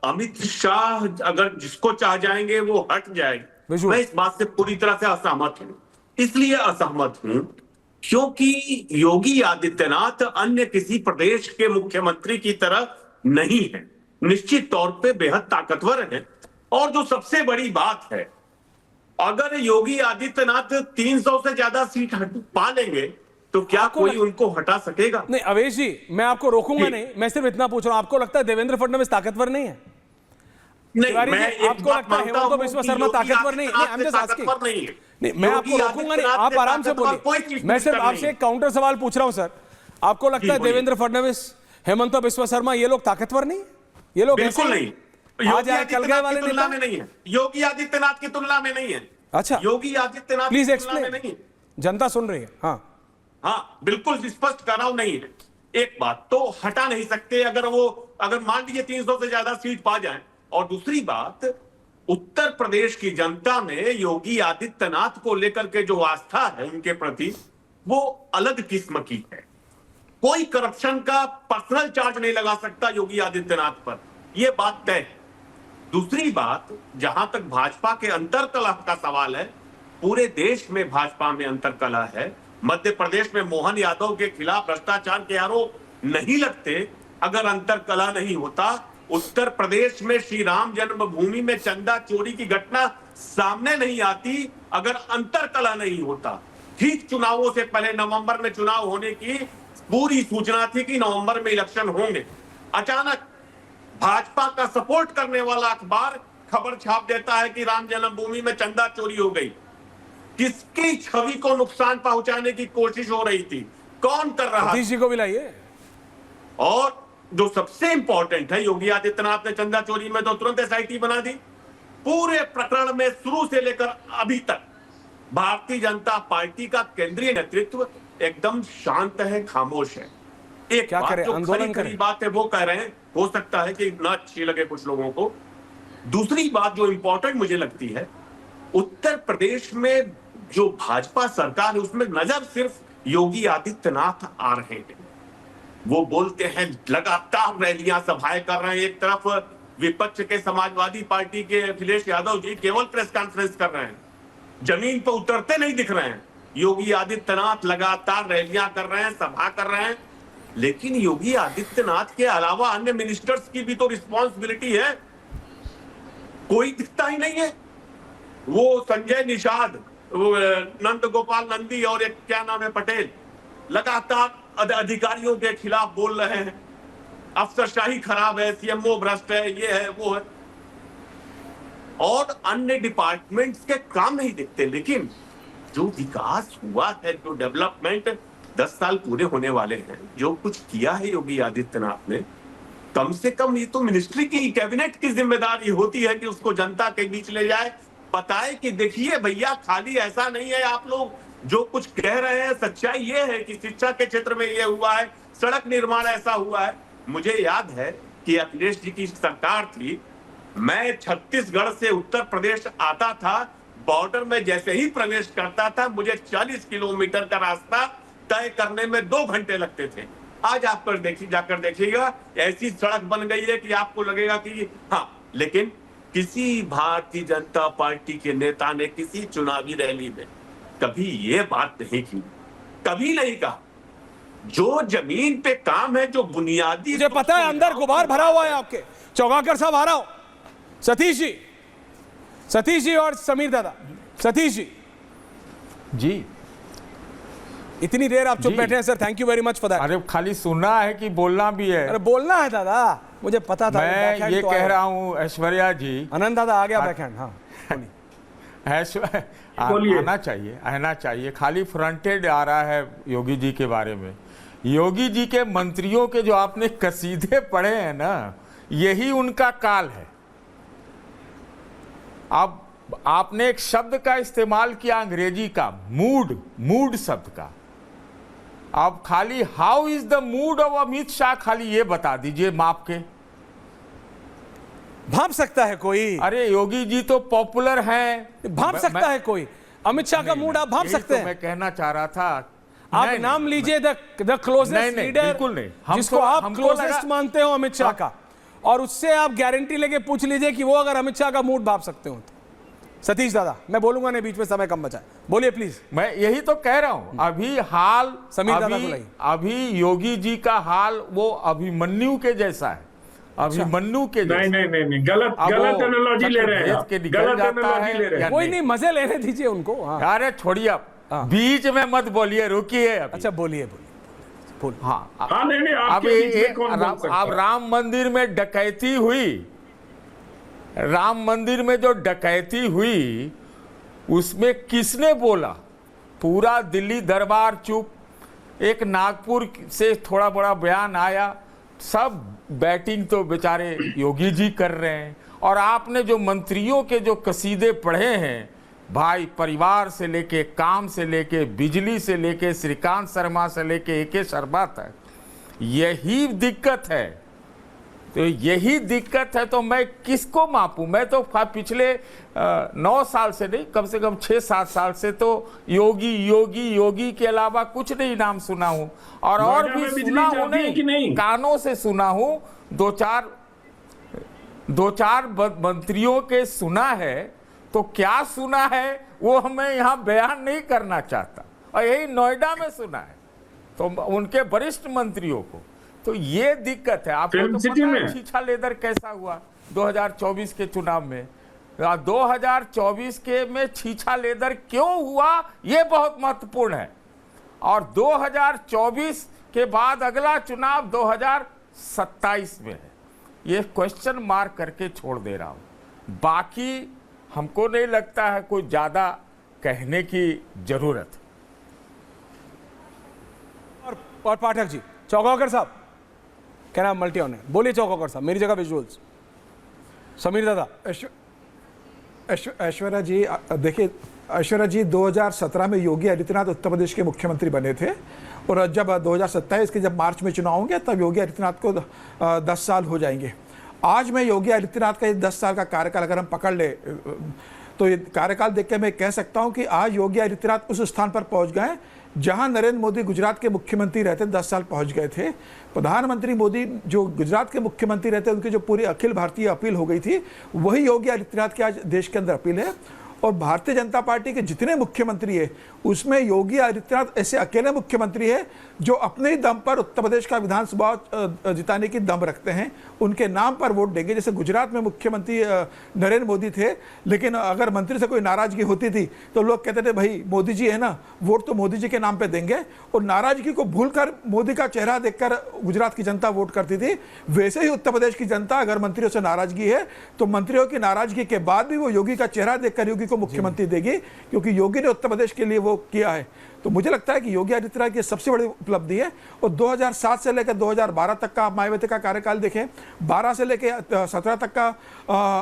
अमित शाह अगर जिसको चाह जाएंगे वो हट जाएंगे, मैं इस बात से पूरी तरह से असहमत हूं। इसलिए असहमत हूं क्योंकि योगी आदित्यनाथ अन्य किसी प्रदेश के मुख्यमंत्री की तरह नहीं है, निश्चित तौर पे बेहद ताकतवर है। और जो सबसे बड़ी बात है अगर योगी आदित्यनाथ 300 से ज्यादा सीट पा लेंगे तो क्या कोई उनको हटा सकेगा? नहीं अवेश जी, मैं आपको रोकूंगा नहीं, मैं सिर्फ इतना पूछ रहा हूं, आपको लगता है देवेंद्र फडणवीस ताकतवर नहीं है? नहीं, मैं आपको लगता है हेमंत बिस्वा शर्मा ताकतवर नहीं? नहीं, I'm just asking. नहीं, मैं आपको रोकूंगा नहीं, आप आराम से बोलिए। मैं सिर्फ आपसे एक काउंटर सवाल पूछ रहा हूं सर, आपको लगता है देवेंद्र फडणवीस, हेमंत बिस्वा शर्मा ये लोग ताकतवर नहीं? ये लोग बिल्कुल नहीं, आज कल गए वाले तुलना में नहीं है, योगी आदित्यनाथ की तुलना में नहीं है। अच्छा, योगी आदित्यनाथ प्लीज की तुलना में नहीं है। जनता सुन रही है। हाँ हाँ, बिल्कुल स्पष्ट कर रहा हूं, नहीं है। एक बात तो हटा नहीं सकते अगर मान लीजिए 300 से ज्यादा सीट पा जाए। और दूसरी बात, उत्तर प्रदेश की जनता में योगी आदित्यनाथ को लेकर के जो आस्था है उनके प्रति, वो अलग किस्म की है। कोई करप्शन का पर्सनल चार्ज नहीं लगा सकता योगी आदित्यनाथ पर, यह बात तय है। दूसरी बात, जहां तक भाजपा के अंतरकलह का सवाल है, पूरे देश में भाजपा में अंतरकलह है। मध्य प्रदेश में मोहन यादव के खिलाफ भ्रष्टाचार के आरोप नहीं लगते अगर अंतरकलह नहीं होता। उत्तर प्रदेश में श्री राम जन्मभूमि में चंदा चोरी की घटना सामने नहीं आती अगर अंतरकलह नहीं होता। ठीक चुनावों से पहले नवंबर में चुनाव होने की पूरी सूचना थी कि नवंबर में इलेक्शन होंगे। अचानक भाजपा का सपोर्ट करने वाला अखबार खबर छाप देता है कि राम जन्मभूमि में चंदा चोरी हो गई। किसकी छवि को नुकसान पहुंचाने की कोशिश हो रही थी? कौन कर रहा था? जी को भी लाइए। और जो सबसे इंपॉर्टेंट है, योगी आदित्यनाथ ने चंदा चोरी में तो तुरंत एसआईटी बना दी। पूरे प्रकरण में शुरू से लेकर अभी तक भारतीय जनता पार्टी का केंद्रीय नेतृत्व एकदम शांत है, खामोश है। एक क्या बात करें, जो आंदोलन खरी बात है वो कह रहे हैं, हो सकता है कि ना अच्छी लगे कुछ लोगों को। दूसरी बात जो इंपॉर्टेंट मुझे लगती है, उत्तर प्रदेश में जो भाजपा सरकार है उसमें नजर सिर्फ योगी आदित्यनाथ आ रहे हैं। वो बोलते हैं, लगातार रैलियां सभाएं कर रहे हैं। एक तरफ विपक्ष के समाजवादी पार्टी के अखिलेश यादव जी केवल प्रेस कॉन्फ्रेंस कर रहे हैं, जमीन पर उतरते नहीं दिख रहे हैं। योगी आदित्यनाथ लगातार रैलियां कर रहे हैं, सभा कर रहे हैं। लेकिन योगी आदित्यनाथ के अलावा अन्य मिनिस्टर्स की भी तो रिस्पॉन्सिबिलिटी है, कोई दिखता ही नहीं है। वो संजय निषाद, वो नंद गोपाल नंदी और एक क्या नाम है पटेल, लगातार अधिकारियों के खिलाफ बोल रहे हैं, अफसरशाही खराब है, सीएमओ भ्रष्ट है, ये है वो है, और अन्य डिपार्टमेंट्स के काम नहीं दिखते। लेकिन जो विकास हुआ है, जो डेवलपमेंट 10 साल पूरे होने वाले हैं, जो कुछ किया है योगी आदित्यनाथ ने, कम से कम ये तो मिनिस्ट्री की, कैबिनेट की जिम्मेदारी होती है कि उसको जनता के बीच ले जाए, बताए कि देखिए भैया, खाली ऐसा नहीं है, आप लोग जो कुछ कह रहे हैं सच्चाई ये है कि शिक्षा के क्षेत्र में ये हुआ है, सड़क निर्माण ऐसा हुआ है। मुझे याद है कि अखिलेश जी की सरकार थी, मैं छत्तीसगढ़ से उत्तर प्रदेश आता था, बॉर्डर में जैसे ही प्रवेश करता था मुझे 40 किलोमीटर का रास्ता तय करने में 2 घंटे लगते थे। आज आप जाकर देखिएगा, ऐसी सड़क बन गई है कि आपको लगेगा कि हाँ। लेकिन किसी भारतीय जनता पार्टी के नेता ने किसी चुनावी रैली में कभी ये बात नहीं की, कभी नहीं कहा। जो जमीन पे काम है, जो बुनियादी, मुझे पता है अंदर गुबार भरा हुआ है आपके। चौगाकर साहब आ रहा हो, सतीश जी और समीर दादा। सतीश जी, इतनी देर आप चुप बैठे हैं sir, thank you very much for that. अरे खाली सुनना है कि बोलना भी है? अरे बोलना है दादा, मुझे पता था। मैं ये कह रहा हूँ ऐश्वर्या जी, आनंद दादा आ गया बैकहैंड। हाँ आना चाहिए। खाली फ्रंटेड आ रहा है योगी जी के बारे में। योगी जी के मंत्रियों के जो आपने कसीदे पढ़े हैं ना, यही उनका काल है। अब आपने एक शब्द का इस्तेमाल किया अंग्रेजी का, मूड शब्द का। अब खाली how is the mood off Amit Shah, खाली ये बता दीजिए माप के। भाप सकता है कोई? अरे योगी जी तो पॉपुलर हैं, भाप सकता है कोई? अमित शाह का मूड आप भाप सकते हैं? मैं कहना चाह रहा था, आप नाम लीजिए द क्लोजेस्ट लीडर, बिल्कुल नहीं, जिसको आप क्लोजेस्ट मानते हो अमित शाह का, और उससे आप गारंटी लेके पूछ लीजिए कि वो अगर अमित शाह का मूड भाप सकते हो तो। सतीश दादा, मैं बोलूंगा नहीं, बीच में समय कम बचा है, बोलिए प्लीज। मैं यही तो कह रहा हूं, अभी हाल अभी योगी जी का हाल वो अभिमन्यु के जैसा है। अभी मन्नू के नहीं नहीं नहीं नहीं, गलत एनालॉजी ले रहे हैं आप, गलत एनालॉजी ले रहे हैं। कोई नहीं, मजे लेने दीजिए उनको। अरे छोड़िए, आप बीच में मत बोलिए, रुकिए। अच्छा बोलिए। हाँ नहीं अब अब राम मंदिर में डकैती हुई, राम मंदिर में जो डकैती हुई उसमें किसने बोला? पूरा दिल्ली दरबार चुप, एक नागपुर से थोड़ा बड़ा बयान आया, सब बैटिंग तो बेचारे योगी जी कर रहे हैं। और आपने जो मंत्रियों के जो कसीदे पढ़े हैं भाई, परिवार से लेके, काम से लेके, बिजली से लेके, श्रीकांत शर्मा से लेके AK शर्मा तक, यही दिक्कत है। तो यही दिक्कत है, तो मैं किसको मापूं? मैं तो पिछले 9 साल से नहीं, कम से कम 6-7 साल से तो योगी योगी योगी के अलावा कुछ नहीं नाम सुना हूं। और भी सुना हूं नहीं, कानों से सुना हूं, दो चार मंत्रियों के सुना है। तो क्या सुना है वो मैं यहाँ बयान नहीं करना चाहता। और यही नोएडा में सुना है, तो उनके वरिष्ठ मंत्रियों को। तो ये दिक्कत है। आपको तो पता है छीछा लेदर कैसा हुआ 2024 के चुनाव में। 2024 के में छीछा लेदर क्यों हुआ ये बहुत महत्वपूर्ण है। और 2024 के बाद अगला चुनाव 2027 में है। ये क्वेश्चन मार्क करके छोड़ दे रहा हूं। बाकी हमको नहीं लगता है कोई ज्यादा कहने की जरूरत। और पाठक जी, चौगावकर साहब, क्या नाम मल्टी ऑन है, बोलिए चौगावकर साहब, मेरी जगह विजुअल्स। समीर दादा। ऐश्वर्या जी, देखिए ऐश्वर्या जी 2017 में योगी आदित्यनाथ उत्तर प्रदेश के मुख्यमंत्री बने थे, और जब 2027 के जब मार्च में चुनाव होंगे तब योगी आदित्यनाथ को 10 साल हो जाएंगे। आज मैं योगी आदित्यनाथ का ये 10 साल का कार्यकाल अगर हम पकड़ ले तो ये कार्यकाल देख के मैं कह सकता हूं कि आज योगी आदित्यनाथ उस स्थान पर पहुंच गए जहां नरेंद्र मोदी गुजरात के मुख्यमंत्री रहते 10 साल पहुंच गए थे। प्रधानमंत्री मोदी जो गुजरात के मुख्यमंत्री रहते उनकी जो पूरी अखिल भारतीय अपील हो गई थी, वही योगी आदित्यनाथ की आज देश के अंदर अपील है। और भारतीय जनता पार्टी के जितने मुख्यमंत्री है उसमें योगी आदित्यनाथ ऐसे अकेले मुख्यमंत्री है जो अपने ही दम पर उत्तर प्रदेश का विधानसभा जिताने की दम रखते हैं, उनके नाम पर वोट देंगे। जैसे गुजरात में मुख्यमंत्री नरेंद्र मोदी थे, लेकिन अगर मंत्री से कोई नाराजगी होती थी तो लोग कहते थे भाई मोदी जी है ना, वोट तो मोदी जी के नाम पे देंगे, और नाराजगी को भूलकर मोदी का चेहरा देखकर गुजरात की जनता वोट करती थी। वैसे ही उत्तर प्रदेश की जनता अगर मंत्रियों से नाराजगी है तो मंत्रियों की नाराजगी के बाद भी वो योगी का चेहरा देखकर योगी को मुख्यमंत्री देगी, क्योंकि योगी ने उत्तर प्रदेश के लिए वो किया है। तो मुझे लगता है कि योगी आदित्यनाथ की सबसे बड़ी उपलब्धि है। और 2007 से लेकर 2012 तक का मायावती का कार्यकाल देखें, 12 से लेकर 17 तक का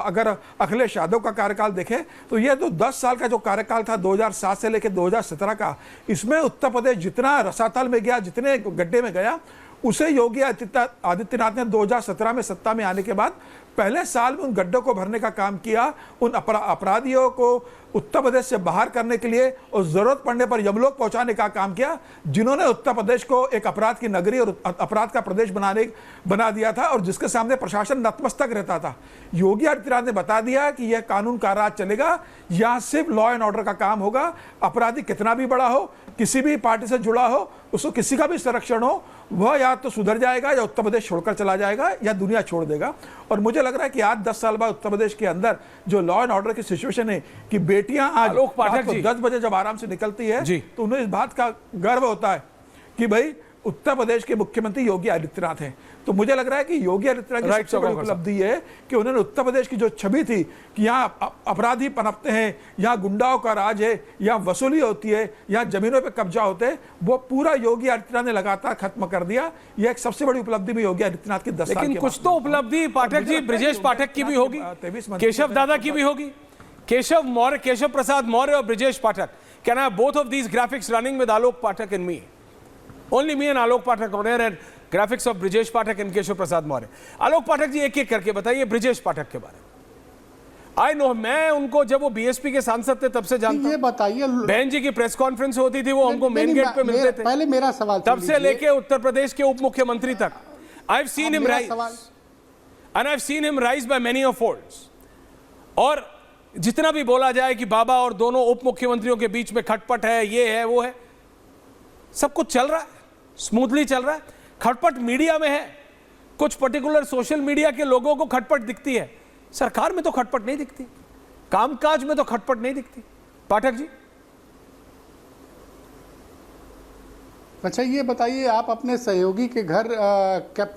अगर अखिलेश यादव का कार्यकाल देखें, तो ये तो 10 साल का जो कार्यकाल था 2007 से लेकर 2017 का, इसमें उत्तर प्रदेश जितना रसातल में गया, जितने गड्ढे में गया, उसे योगी आदित्यनाथ ने 2017 में सत्ता में आने के बाद पहले साल में उन गड्ढों को भरने का काम किया, उन अपराधियों को उत्तर प्रदेश से बाहर करने के लिए और जरूरत पड़ने पर यमलोक पहुंचाने का काम किया, जिन्होंने उत्तर प्रदेश को एक अपराध की नगरी और अपराध का प्रदेश बना दिया था, और जिसके सामने प्रशासन नतमस्तक रहता था। योगी आदित्यनाथ ने बता दिया कि यह कानून का राज चलेगा, यहां सिर्फ लॉ एंड ऑर्डर का काम होगा। अपराधी कितना भी बड़ा हो, किसी भी पार्टी से जुड़ा हो, उसको किसी का भी संरक्षण हो, वह या तो सुधर जाएगा या उत्तर प्रदेश छोड़कर चला जाएगा या दुनिया छोड़ देगा। और मुझे लग रहा है कि आज 10 साल बाद उत्तर प्रदेश के अंदर जो लॉ एंड ऑर्डर की सिचुएशन है कि बेटियां आज 10 बजे जब आराम से निकलती है तो उन्हें इस बात का गर्व होता है कि भाई उत्तर प्रदेश के मुख्यमंत्री योगी आदित्यनाथ हैं। तो मुझे लग रहा है कि योगी आदित्यनाथ की सबसे बड़ी उपलब्धि है कि उन्होंने उत्तर प्रदेश की जो छवि थी कि यहाँ अपराधी पनपते हैं, यहाँ गुंडाओं का राज है, यहाँ वसूली होती है, यहाँ जमीनों पे कब्जा होते हैं, वो पूरा योगी आदित्यनाथ ने लगातार खत्म कर दिया। यह एक सबसे बड़ी उपलब्धि भी योगी आदित्यनाथ की 10 साल की। लेकिन कुछ तो उपलब्धि पाठक जी, ब्रिजेश पाठक की भी होगी, केशव दादा की भी होगी, केशव प्रसाद मौर्य और Brijesh Pathak. Can I have both of these graphics running with Alok Pathak and me? Only me and Alok Pathak on air, and graphics of Brijesh Pathak and Keshav Prasad Maurya. Alok Pathak जी एक एक करके बताइए ब्रिजेश पाठक के बारे में। आई नो, मैं उनको जब वो बीएसपी के सांसद थे तब से जानता हूं। ये बताइए, बहन जी की प्रेस कॉन्फ्रेंस होती थी, वो हमको मेन गेट पे मिलते थे। पहले मेरा सवाल तब से लेके उत्तर प्रदेश के उप मुख्यमंत्री तक I have seen him rise, and I have seen him rise by many of folds. और जितना भी बोला जाए कि बाबा और दोनों उप मुख्यमंत्रियों के बीच में खटपट है, ये है वो है, सब कुछ चल रहा है, स्मूथली चल रहा है। खटपट मीडिया में है, कुछ पर्टिकुलर सोशल मीडिया के लोगों को खटपट दिखती है, सरकार में तो खटपट नहीं दिखती, कामकाज में तो खटपट नहीं दिखती। पाठक जी, अच्छा ये बताइए, आप अपने सहयोगी के घर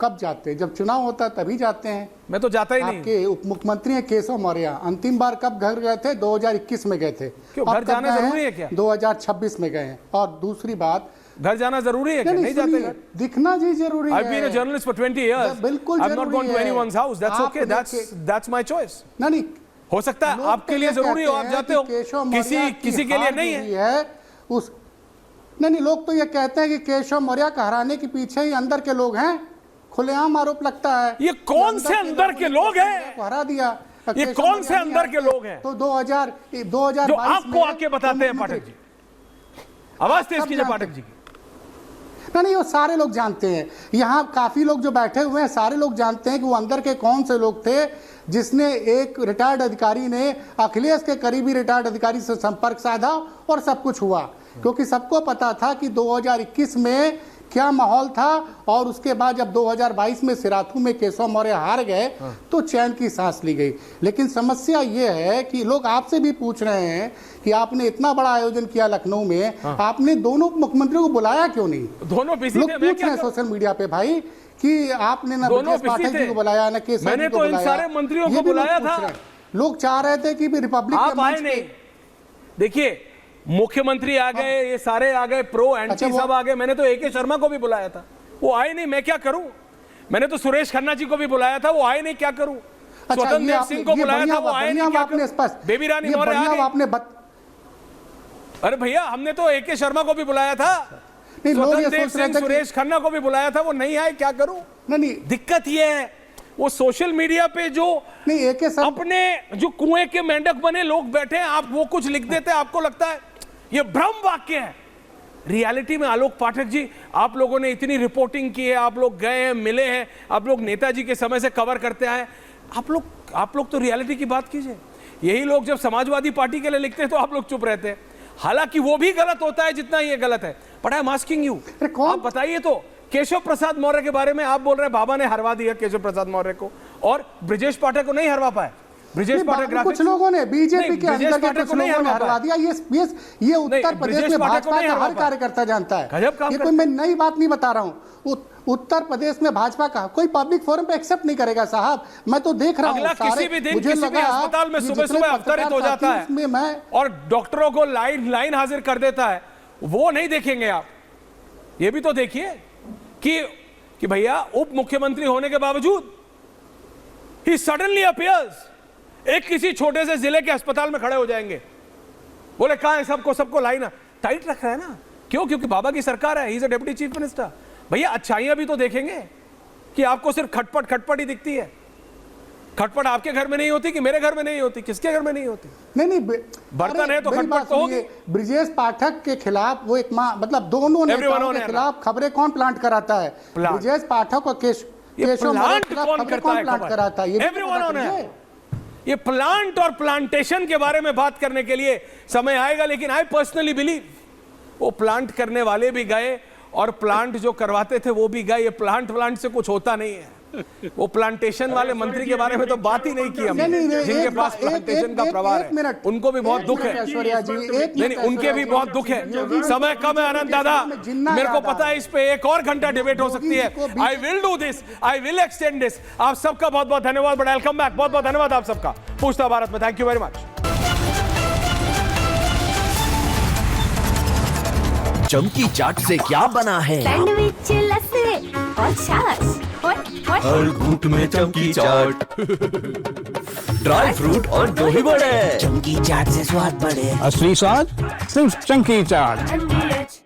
कब जाते हैं? जब चुनाव होता है तभी जाते हैं? मैं तो जाता ही नहीं। आपके उप मुख्यमंत्री हैं केशव मौर्य, अंतिम बार कब घर गए थे? 2021 में गए थे। क्यों, घर जाना जरूरी है क्या? 2026 में गए हैं। और दूसरी बात, घर जाना जरूरी है क्या? नहीं जाते घर? दिखना जी जरूरी है। I've been a journalist for 20 years. बिल्कुल I've not gone to anyone's house. That's okay. That's my choice. नहीं, हो सकता है आपके लिए जरूरी हो, आप जाते हो, किसी के लिए नहीं है। उस नहीं, लोग तो ये कहते हैं कि केशव मौर्य को हराने के पीछे ही अंदर के लोग हैं। खुलेआम आरोप लगता है। ये कौन से अंदर के लोग हैं? हरा दिया। ये कौन से अंदर के लोग हैं? तो 2022 जो आपको आके बताते हैं पाठक जी। आवाज तेज कीजिए पाठक जी की। नहीं, वो सारे लोग जानते हैं। यहाँ काफी लोग जो बैठे हुए हैं, सारे लोग जानते हैं कि वो अंदर के कौन से लोग थे जिसने एक रिटायर्ड अधिकारी ने अखिलेश के करीबी रिटायर्ड अधिकारी से संपर्क साधा और सब कुछ हुआ। क्योंकि सबको पता था कि 2021 में क्या माहौल था, और उसके बाद जब 2022 में सिराथू में केशव मौर्य हार गए तो चैन की सांस ली गई। लेकिन समस्या ये है कि लोग आपसे भी पूछ रहे हैं कि आपने इतना बड़ा आयोजन किया लखनऊ में, आपने दोनों मुख्यमंत्रियों को बुलाया क्यों नहीं? दोनों बिजी लोग थे। पूछ रहे हैं सोशल मीडिया पे भाई कि आपने ना ब्रजेश पाठक जी को बुलाया, ना केशव मैंने तो इन सारे मंत्रियों को बुलाया था। लोग चाह रहे थे कि रिपब्लिक आप आए नहीं। देखिए, मुख्यमंत्री आ गए, ये सारे आ गए, प्रो एंटी सब आ गए। मैंने तो AK शर्मा को भी बुलाया था, वो आए नहीं। मैं क्या करूं? मैंने तो सुरेश खन्ना जी को भी बुलाया था, वो आए नहीं। क्या करूं? स्वतंत्र देव सिंह को बुलाया था, वो आए नहीं। क्या करूं? बेबी रानी मौर्य आ गई। अरे भैया, हमने तो AK शर्मा को भी बुलाया था, स्वतंत्र देव सिंह, सुरेश खन्ना को भी बुलाया था, वो नहीं आए। क्या करूं? नहीं, दिक्कत ये है, वो सोशल मीडिया पे जो अपने जो कुएं के मेंढक बने लोग बैठे हैं, आप वो कुछ लिख देते हैं, आपको लगता है ये भ्रम वाक्य है। रियलिटी में आलोक पाठक जी, आप लोगों ने इतनी रिपोर्टिंग की है, आप लोग गए हैं, मिले हैं, आप लोग नेताजी के समय से कवर करते आए, आप लोग तो रियलिटी की बात कीजिए। यही लोग जब समाजवादी पार्टी के लिए लिखते हैं तो आप लोग चुप रहते हैं, हालांकि वो भी गलत होता है जितना ये गलत है। But I am asking you, आप बताइए तो, केशव प्रसाद मौर्य के बारे में आप बोल रहे हैं बाबा ने हरवा दिया केशव प्रसाद मौर्य को, और ब्रिजेश पाठक को नहीं हरवा पाए। ब्रिजेश पाठक कुछ लोगों ने बीजेपी के अंदर के कुछ लोगों ने हरवा दिया। ये उत्तर प्रदेश में भाजपा का हर कार्यकर्ता जानता है। ये कोई मैं नई बात नहीं बता रहा हूँ। उत्तर प्रदेश में भाजपा का कोई पब्लिक फोरम पे एक्सेप्ट नहीं करेगा साहब। मैं तो देख रहा हूँ किसी भी दिन किसी भी अस्पताल में सुबह अवतरित हो जाता है और डॉक्टरों को लाइन हाजिर कर देता है, वो नहीं देखेंगे आप। ये भी तो देखिए कि भैया उप मुख्यमंत्री होने के बावजूद ही सडनली अपीयर्स, एक किसी छोटे से जिले के अस्पताल में खड़े हो जाएंगे, बोले कहां है सबको लाइन टाइट रख रहा है ना। क्यों? क्योंकि बाबा की सरकार है, he is a deputy chief minister. भैया अच्छाइयां भी तो देखेंगे कि आपको सिर्फ खटपट ही दिखती है। खटपट आपके घर में नहीं होती कि मेरे घर में नहीं होती? किसके घर में नहीं होती? नहीं बर्तन है तो खटपट तो होगी। ब्रिजेश पाठक के खिलाफ वो एक मतलब दोनों नेताओं के खिलाफ खबरें कौन प्लांट कराता है? ब्रिजेश पाठक और केशव मौर्य के खिलाफ खबरें कौन प्लांट कराता है? ये प्लांट और प्लांटेशन के बारे में बात करने के लिए समय आएगा, लेकिन आई पर्सनली बिलीव वो प्लांट करने वाले भी गए और प्लांट जो करवाते थे वो भी गए। ये प्लांट से कुछ होता नहीं है। वो प्लांटेशन वाले मंत्री के बारे में तो बात ही नहीं की हमने, जिनके पास प्लांटेशन का प्रभाव है उनको भी बहुत दुख है। नहीं, उनके भी बहुत दुख है। समय कम है आनंद दादा, मेरे को पता है इस पे एक और घंटा डिबेट हो सकती है। I will do this, I will extend this. आप सबका बहुत बहुत धन्यवाद, but I will come back. बहुत बहुत धन्यवाद आप सबका। पूछता भारत में, थैंक यू वेरी मच। चमकी चाट से क्या बना है? सैंडविच, लस्सी और छाछ और हर घूंट में चमकी चाट, ड्राई फ्रूट और दही बड़े। चमकी चाट से स्वाद बढ़े। असली स्वाद सिर्फ चमकी चाट।